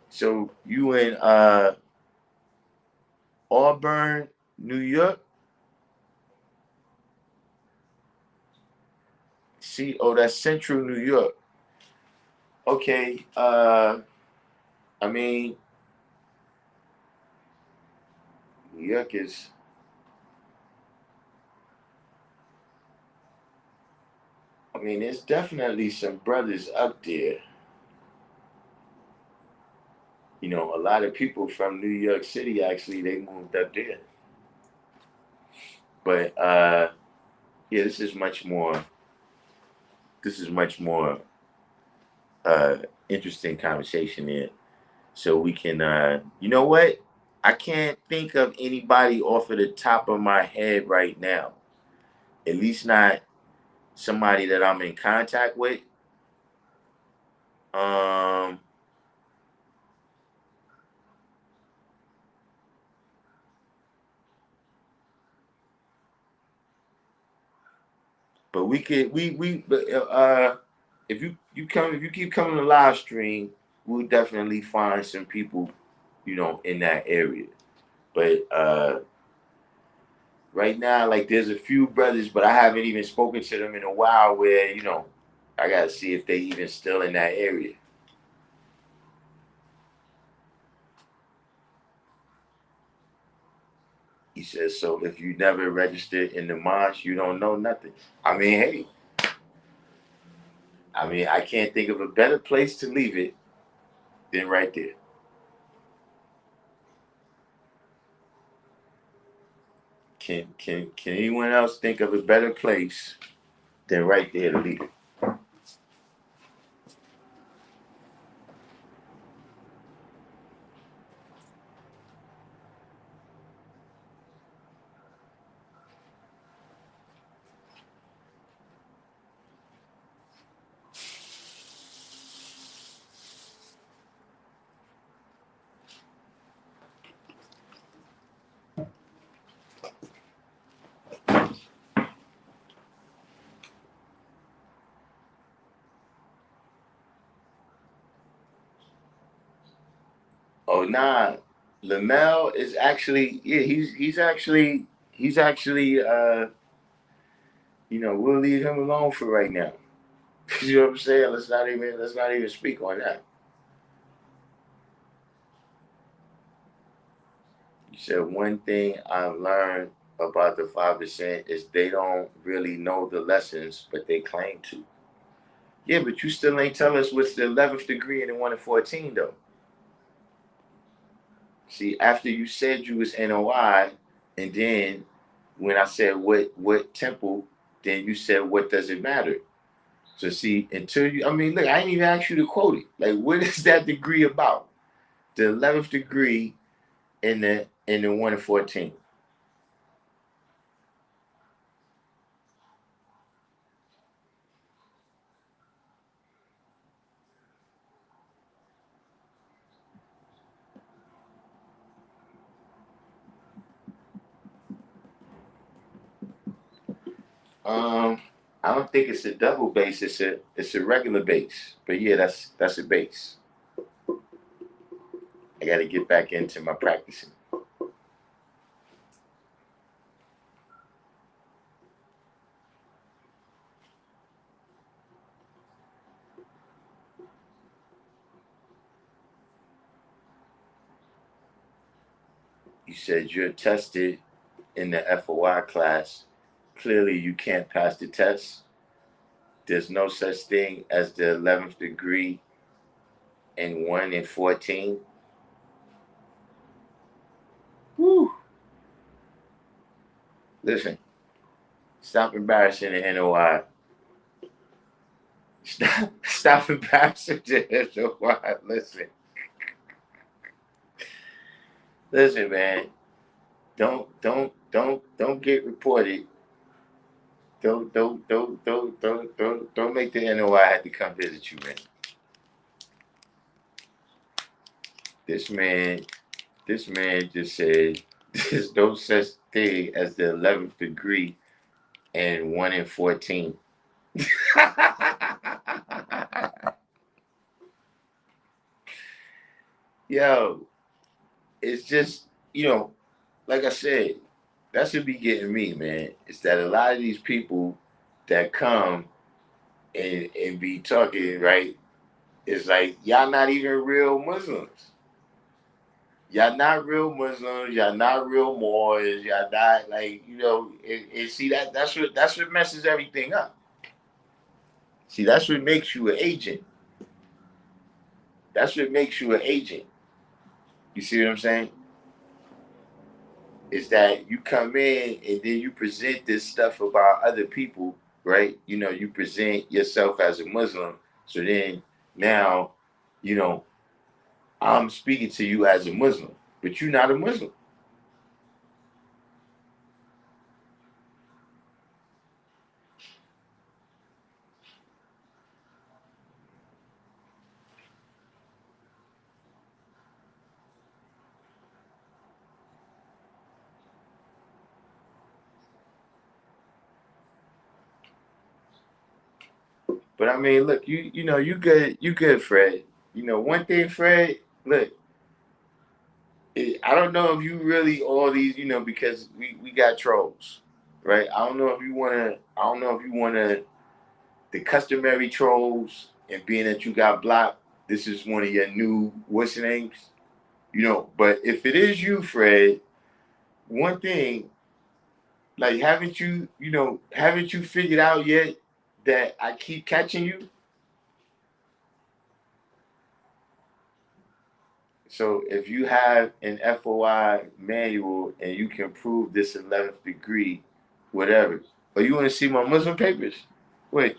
So you in Auburn, New York? See, oh, that's Central New York. Okay. I mean, New York is. I mean, there's definitely some brothers up there. You know, a lot of people from New York City actually they moved up there. But yeah, this is much more. This is much more uh, interesting conversation there. So we can, you know what? I can't think of anybody off of the top of my head right now. At least not somebody that I'm in contact with. Um, but we could, but, if you keep coming to live stream, we'll definitely find some people, you know, in that area. But right now, like there's a few brothers, but I haven't even spoken to them in a while. Where you know, I gotta see if they even still in that area. He says, so if you never registered in the mosque, you don't know nothing. I mean, hey, I mean, I can't think of a better place to leave it than right there. Can anyone else think of a better place than right there to leave it? Oh nah, Lamel is actually yeah, he's actually you know, we'll leave him alone for right now. You know what I'm saying? Let's not even speak on that. You said one thing I've learned about the 5% is they don't really know the lessons, but they claim to. Yeah, but you still ain't tell us what's the 11th degree in the 1 and 14 though. See, after you said you was NOI, and then when I said what temple, then you said what does it matter? So see, until you, I mean, look, I ain't even asked you to quote it. Like, what is that degree about? The 11th degree in the 1 and 14. I don't think it's a double bass. It's a regular bass. But yeah, that's a bass. I got to get back into my practicing. You said you're tested in the FOI class. Clearly, you can't pass the test. There's no such thing as the 11th degree in 1 in 14. Woo. Listen, stop embarrassing the NOI. Stop embarrassing the NOI. Listen, man. Don't get reported. Don't make the NOI have to come visit you, man. This man just said there's no such thing as the 11th degree and 1 in 14. Yo, it's just, like I said, that should be getting me, man. It's that a lot of these people that come and be talking, right? It's like, y'all not even real Muslims. Y'all not real Muslims. Y'all not real Moors. Y'all not like, and see that's what messes everything up. See, that's what makes you an agent. That's what makes you an agent. You see what I'm saying? Is that you come in and then you present this stuff about other people, right? You present yourself as a Muslim. So then now, you know, I'm speaking to you as a Muslim, but you're not a Muslim. But I mean, look, you good, Fred. One thing, Fred. Look, I don't know if you really all these, because we got trolls, right? I don't know if you wanna. I don't know if you wanna the customary trolls, and being that you got blocked, this is one of your new what's your names, But if it is you, Fred, one thing, like, haven't you figured out yet that I keep catching you? So if you have an FOI manual and you can prove this 11th degree, whatever, or you want to see my Muslim papers? Wait,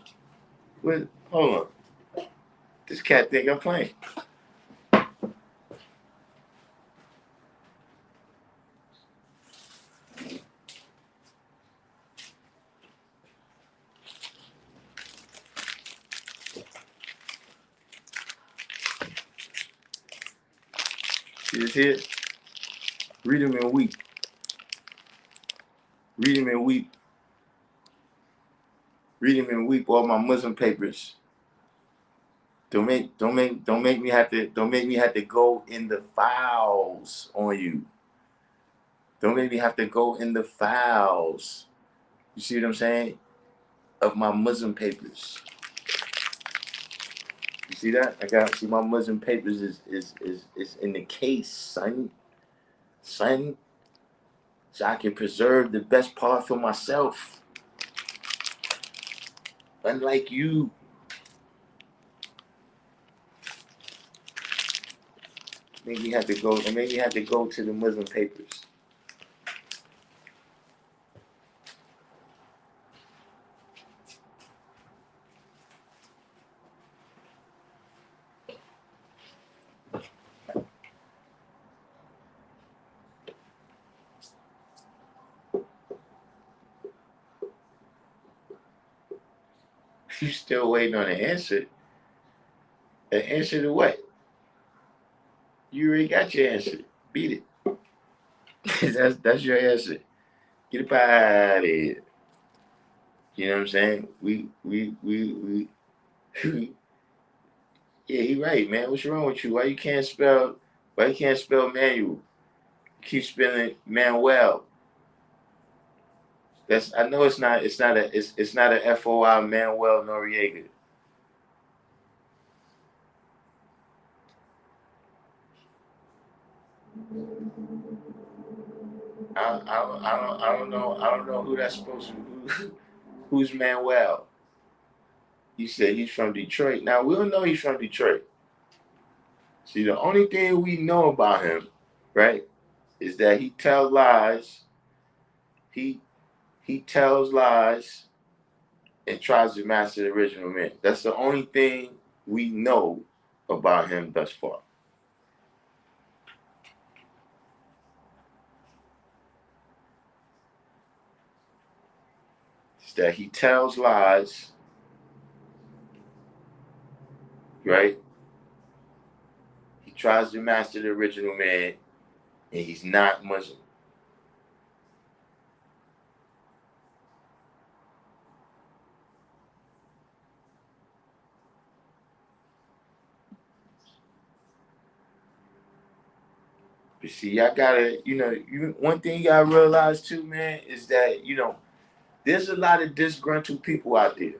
hold on. This cat think I'm playing. See this here? Read them and weep. Read them and weep. Read them and weep. All my Muslim papers. Don't make me have to go in the files on you. Don't make me have to go in the files. You see what I'm saying? Of my Muslim papers. You see that? See my Muslim papers is in the case, son. Son. So I can preserve the best part for myself. Unlike you. Make me have to go to the Muslim papers. You still waiting on an answer? An answer to what? You already got your answer. Beat it. That's your answer. Get up out of here. You know what I'm saying? We yeah, he right, man. What's wrong with you? Why you can't spell manual? You keep spelling Manuel. That's I know it's not a FOI Manuel Noriega. I don't know who that's supposed to who's Manuel. You said he's from Detroit. Now we don't know he's from Detroit. See, the only thing we know about him, right, is that he tells lies. He he tells lies and tries to master the original man. That's the only thing we know about him thus far. It's that he tells lies, right? He tries to master the original man, and he's not Muslim. But see, y'all gotta, one thing you gotta realize too, man, is that there's a lot of disgruntled people out there.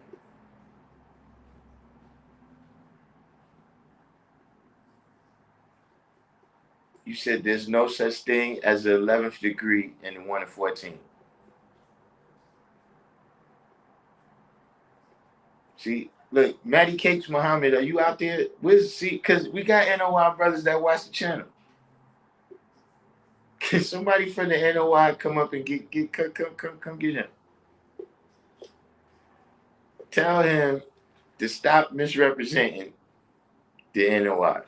You said there's no such thing as the 11th degree in the 1 to 14. See, look, Matty Cakes Muhammad, are you out there? Because we got NOI brothers that watch the channel. Can somebody from the NOI come up and come get him? Tell him to stop misrepresenting the NOI.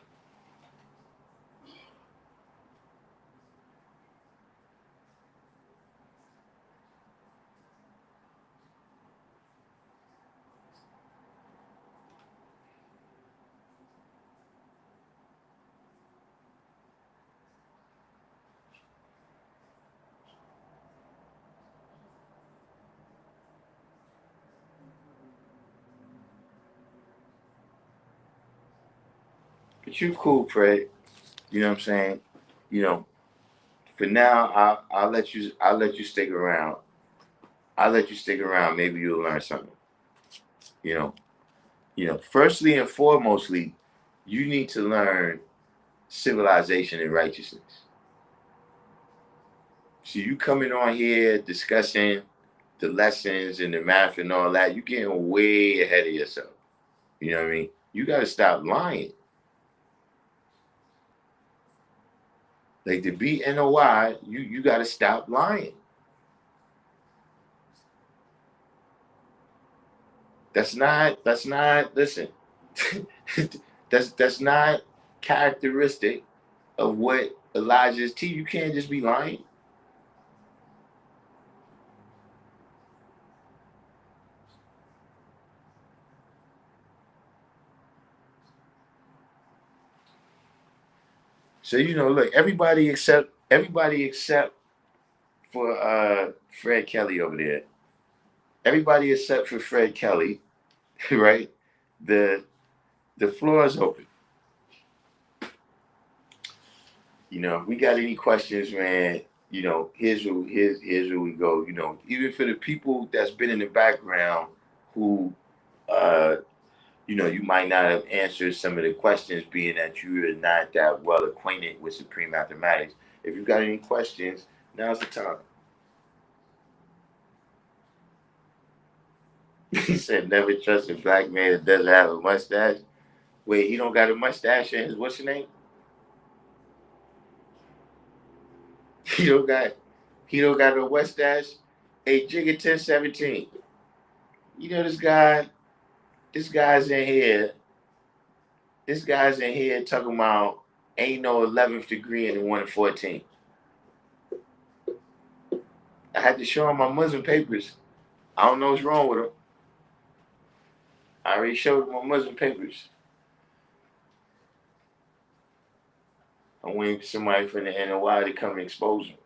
But you cool, Fred. You know what I'm saying? You know, for now, I'll let you stick around. I'll let you stick around. Maybe you'll learn something. You know, firstly and foremostly, you need to learn civilization and righteousness. So you coming on here discussing the lessons and the math and all that, you getting way ahead of yourself. You know what I mean? You gotta stop lying. Like to be NOI, you gotta stop lying. That's not listen. That's not characteristic of what Elijah's teach. You can't just be lying. So look, everybody except for Fred Kelly over there. Everybody except for Fred Kelly, right? The the floor is open. If we got any questions, man, here's where we go. Even for the people that's been in the background who uh you might not have answered some of the questions being that you're not that well acquainted with supreme mathematics. If you got any questions, now's the time. He said never trust a black man that doesn't have a mustache. Wait, he don't got a mustache in his what's your name? He don't got he don't got no mustache. Hey, Jigga 1017. This guy, this guy's in here. This guy's in here talking about ain't no 11th degree in the 1 to 14. I had to show him my Muslim papers. I don't know what's wrong with him. I already showed him my Muslim papers. I'm waiting for somebody from the NOI to come and expose him.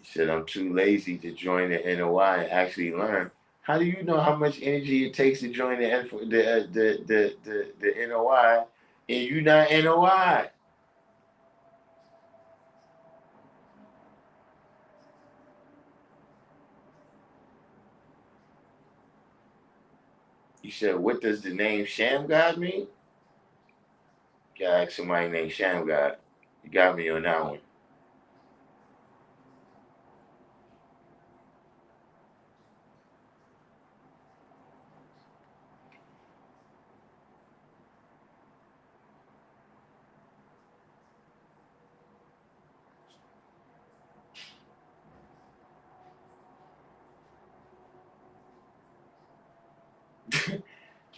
He said, I'm too lazy to join the NOI and actually learn. How do you know how much energy it takes to join the NOI and you not NOI? You said, what does the name Sham God mean? Gotta ask somebody named Sham God. You got me on that one.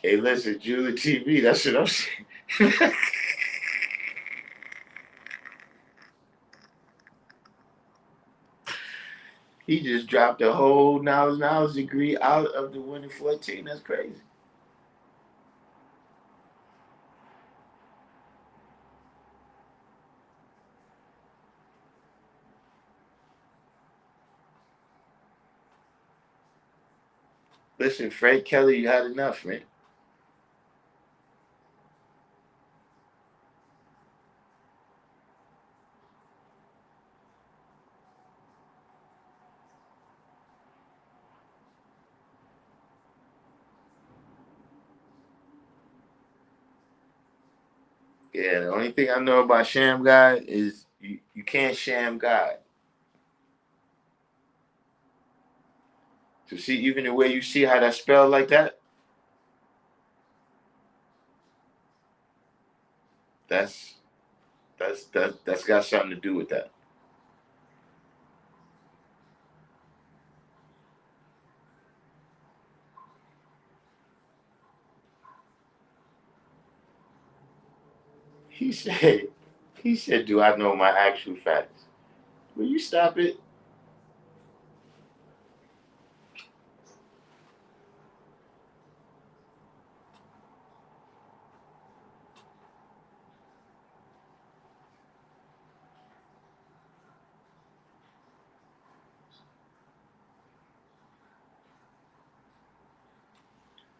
Hey, listen, Julie TV, that's what I'm saying. He just dropped a whole knowledge degree out of the winning 14. That's crazy. Listen, Fred Kelly, you had enough, man. Yeah, the only thing I know about Sham God is you can't sham God. So see, even the way you see how that spelled like that, that's that's got something to do with that. He said, do I know my actual facts? Will you stop it?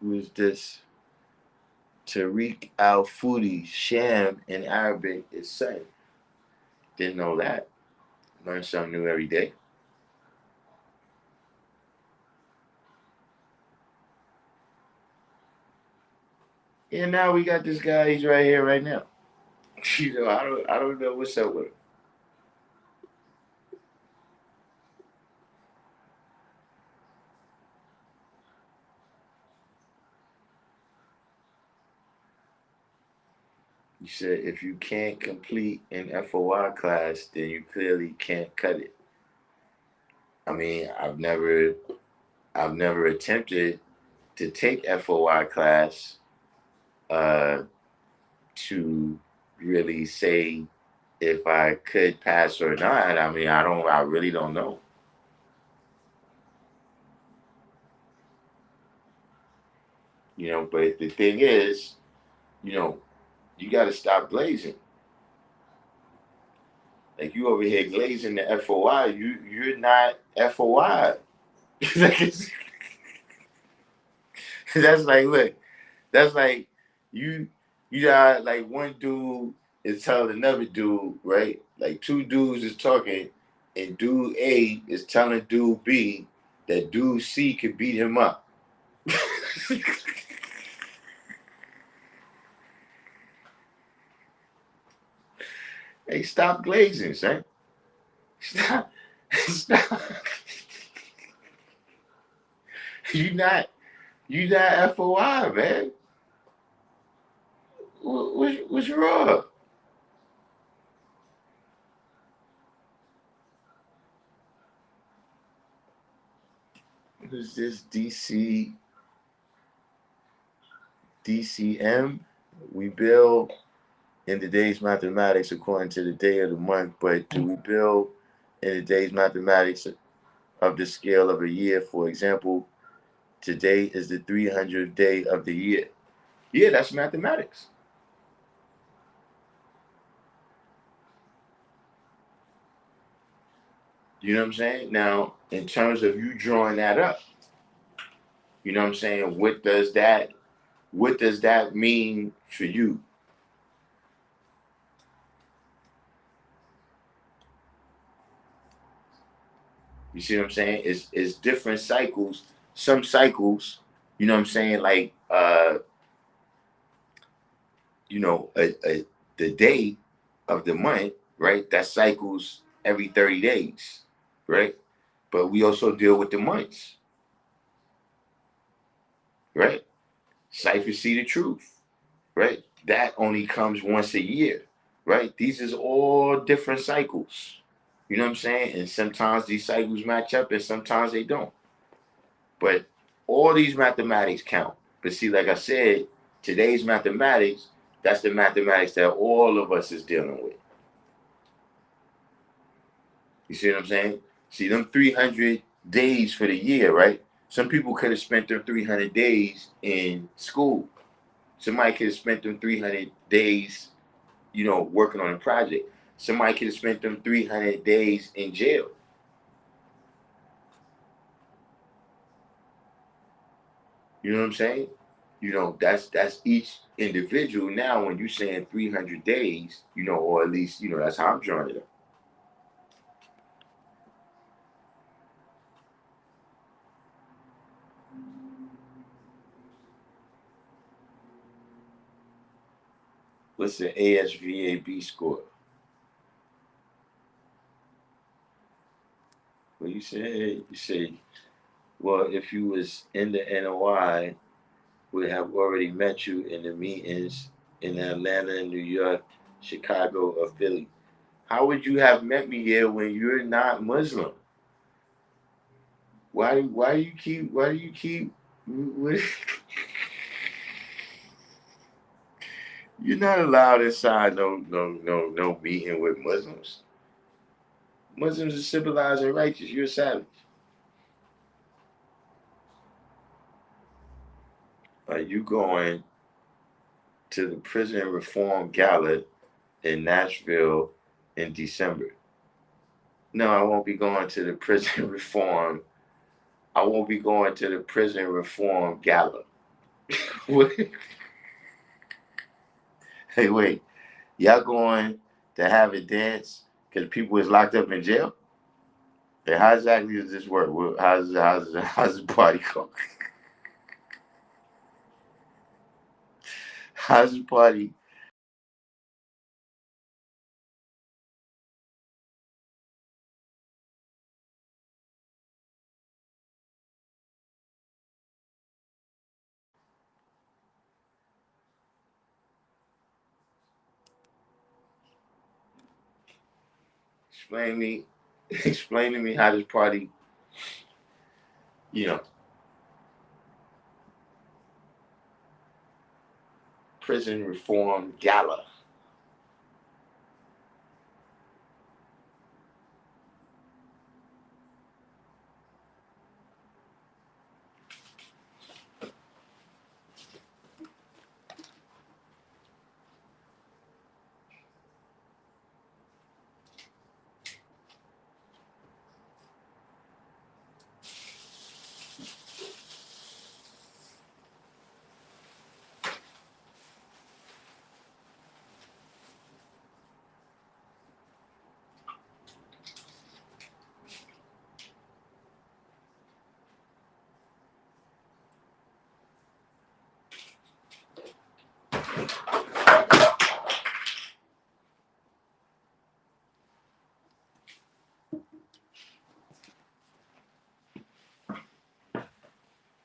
Who is this? Tariq Al Fudi, Sham in Arabic is son. Didn't know that. Learn something new every day. And now we got this guy. He's right here, right now. You know, I don't know what's up with him. You said if you can't complete an FOI class, then you clearly can't cut it. I mean, I've never attempted to take FOI class uh, to really say if I could pass or not. I mean, I really don't know. You know, but the thing is, you know, you got to stop glazing. Like you over here glazing the FOI, you're not FOI. That's like, look, that's like you you got like one dude is telling another dude, right? Like two dudes is talking, and dude A is telling dude B that dude C could beat him up. Hey, stop glazing, son. Stop. Stop. You not you not FOI, man. What's wrong? Who's this DCM? We build in the day's mathematics according to the day of the month, but do we build in the day's mathematics of the scale of a year? For example, today is the 300th day of the year. Yeah, that's mathematics. You know what I'm saying? Now, in terms of you drawing that up, you know what I'm saying? What does that mean for you? You see what I'm saying? It's different cycles. Some cycles, you know what I'm saying, like you know, the day of the month, right? That cycles every 30 days, right? But we also deal with the months, right? Cipher see the truth, right? That only comes once a year, right? These is all different cycles. You know what I'm saying? And sometimes these cycles match up and sometimes they don't. But all these mathematics count. But see, like I said, today's mathematics, that's the mathematics that all of us is dealing with. You see what I'm saying? See, them 300 days for the year, right? Some people could have spent them 300 days in school. Somebody could have spent them 300 days, you know, working on a project. Somebody could have spent them 300 days in jail. You know what I'm saying? You know, that's each individual. Now, when you're saying 300 days, you know, or at least, you know, that's how I'm drawing it up. What's the ASVAB score? Well, you say, well, if you was in the NOI, would have already met you in the meetings in Atlanta, New York, Chicago, or Philly. How would you have met me here when you're not Muslim? Why do you keep you're not allowed inside no meeting with Muslims. Muslims are civilized and righteous. You're a savage. Are you going to the prison reform gala in Nashville in December? No, I won't be going to the prison reform. I won't be going to the prison reform gala. Hey, wait, y'all going to have a dance because people is locked up in jail? Hey, how exactly does this work? How's the party go? How's the party? Explain me, explain to me how this party, you know, prison reform gala.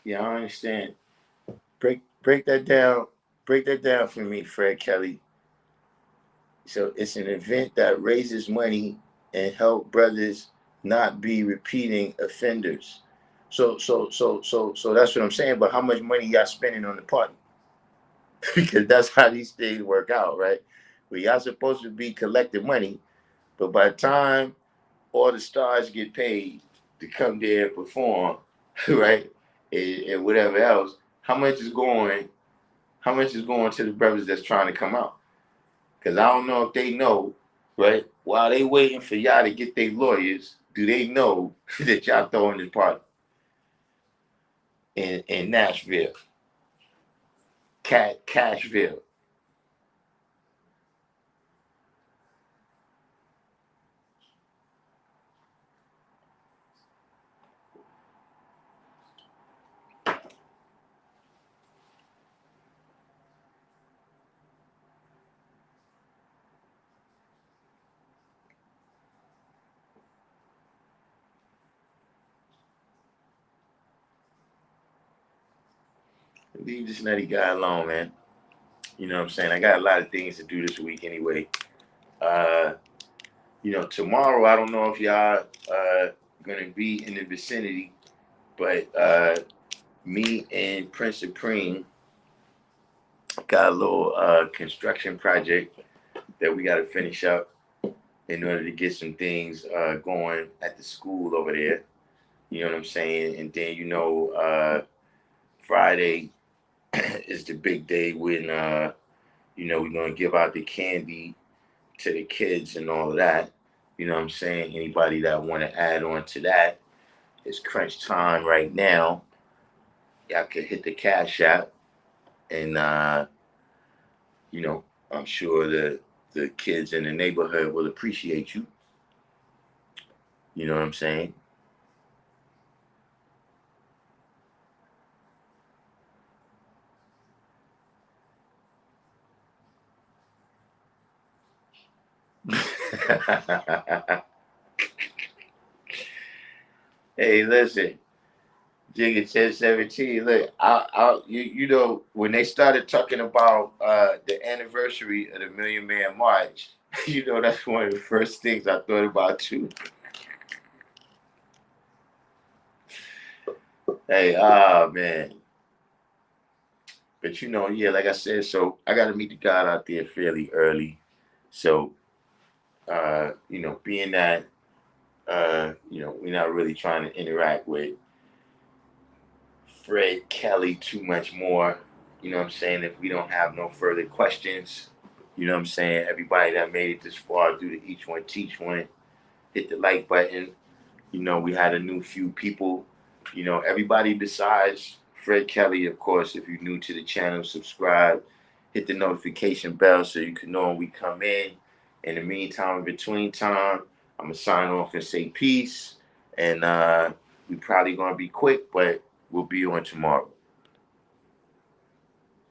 Yeah, I understand. Break that down. Break that down for me, Fred Kelly. So it's an event that raises money and help brothers not be repeating offenders. So that's what I'm saying. But how much money y'all spending on the party? Because that's how these things work out, right? Where y'all supposed to be collecting money, but by the time all the stars get paid to come there and perform, right, and whatever else, how much is going? How much is going to the brothers that's trying to come out? Because I don't know if they know, right? While they waiting for y'all to get their lawyers, do they know that y'all throwing this party in Nashville, Cashville? Leave this nutty guy alone, man. You know what I'm saying? I got a lot of things to do this week anyway. Uh, tomorrow I don't know if y'all gonna be in the vicinity, but me and Prince Supreme got a little construction project that we got to finish up in order to get some things going at the school over there. You know what I'm saying? And then Friday is the big day when we're gonna give out the candy to the kids and all of that. You know what I'm saying? Anybody that want to add on to that, it's crunch time right now. Y'all can hit the cash app, and I'm sure the kids in the neighborhood will appreciate you. You know what I'm saying? Hey, listen, Jigga 1017. Look, when they started talking about the anniversary of the Million Man March, that's one of the first things I thought about too. Hey, man. But yeah, like I said, so I got to meet the God out there fairly early. So, being that, we're not really trying to interact with Fred Kelly too much more. You know what I'm saying? If we don't have no further questions, you know what I'm saying? Everybody that made it this far, do the each one, teach one, hit the like button. We had a new few people. Everybody besides Fred Kelly, of course. If you're new to the channel, subscribe, hit the notification bell so you can know when we come in. In the meantime, in between time, I'm gonna sign off and say peace. And we probably gonna be quick, but we'll be on tomorrow.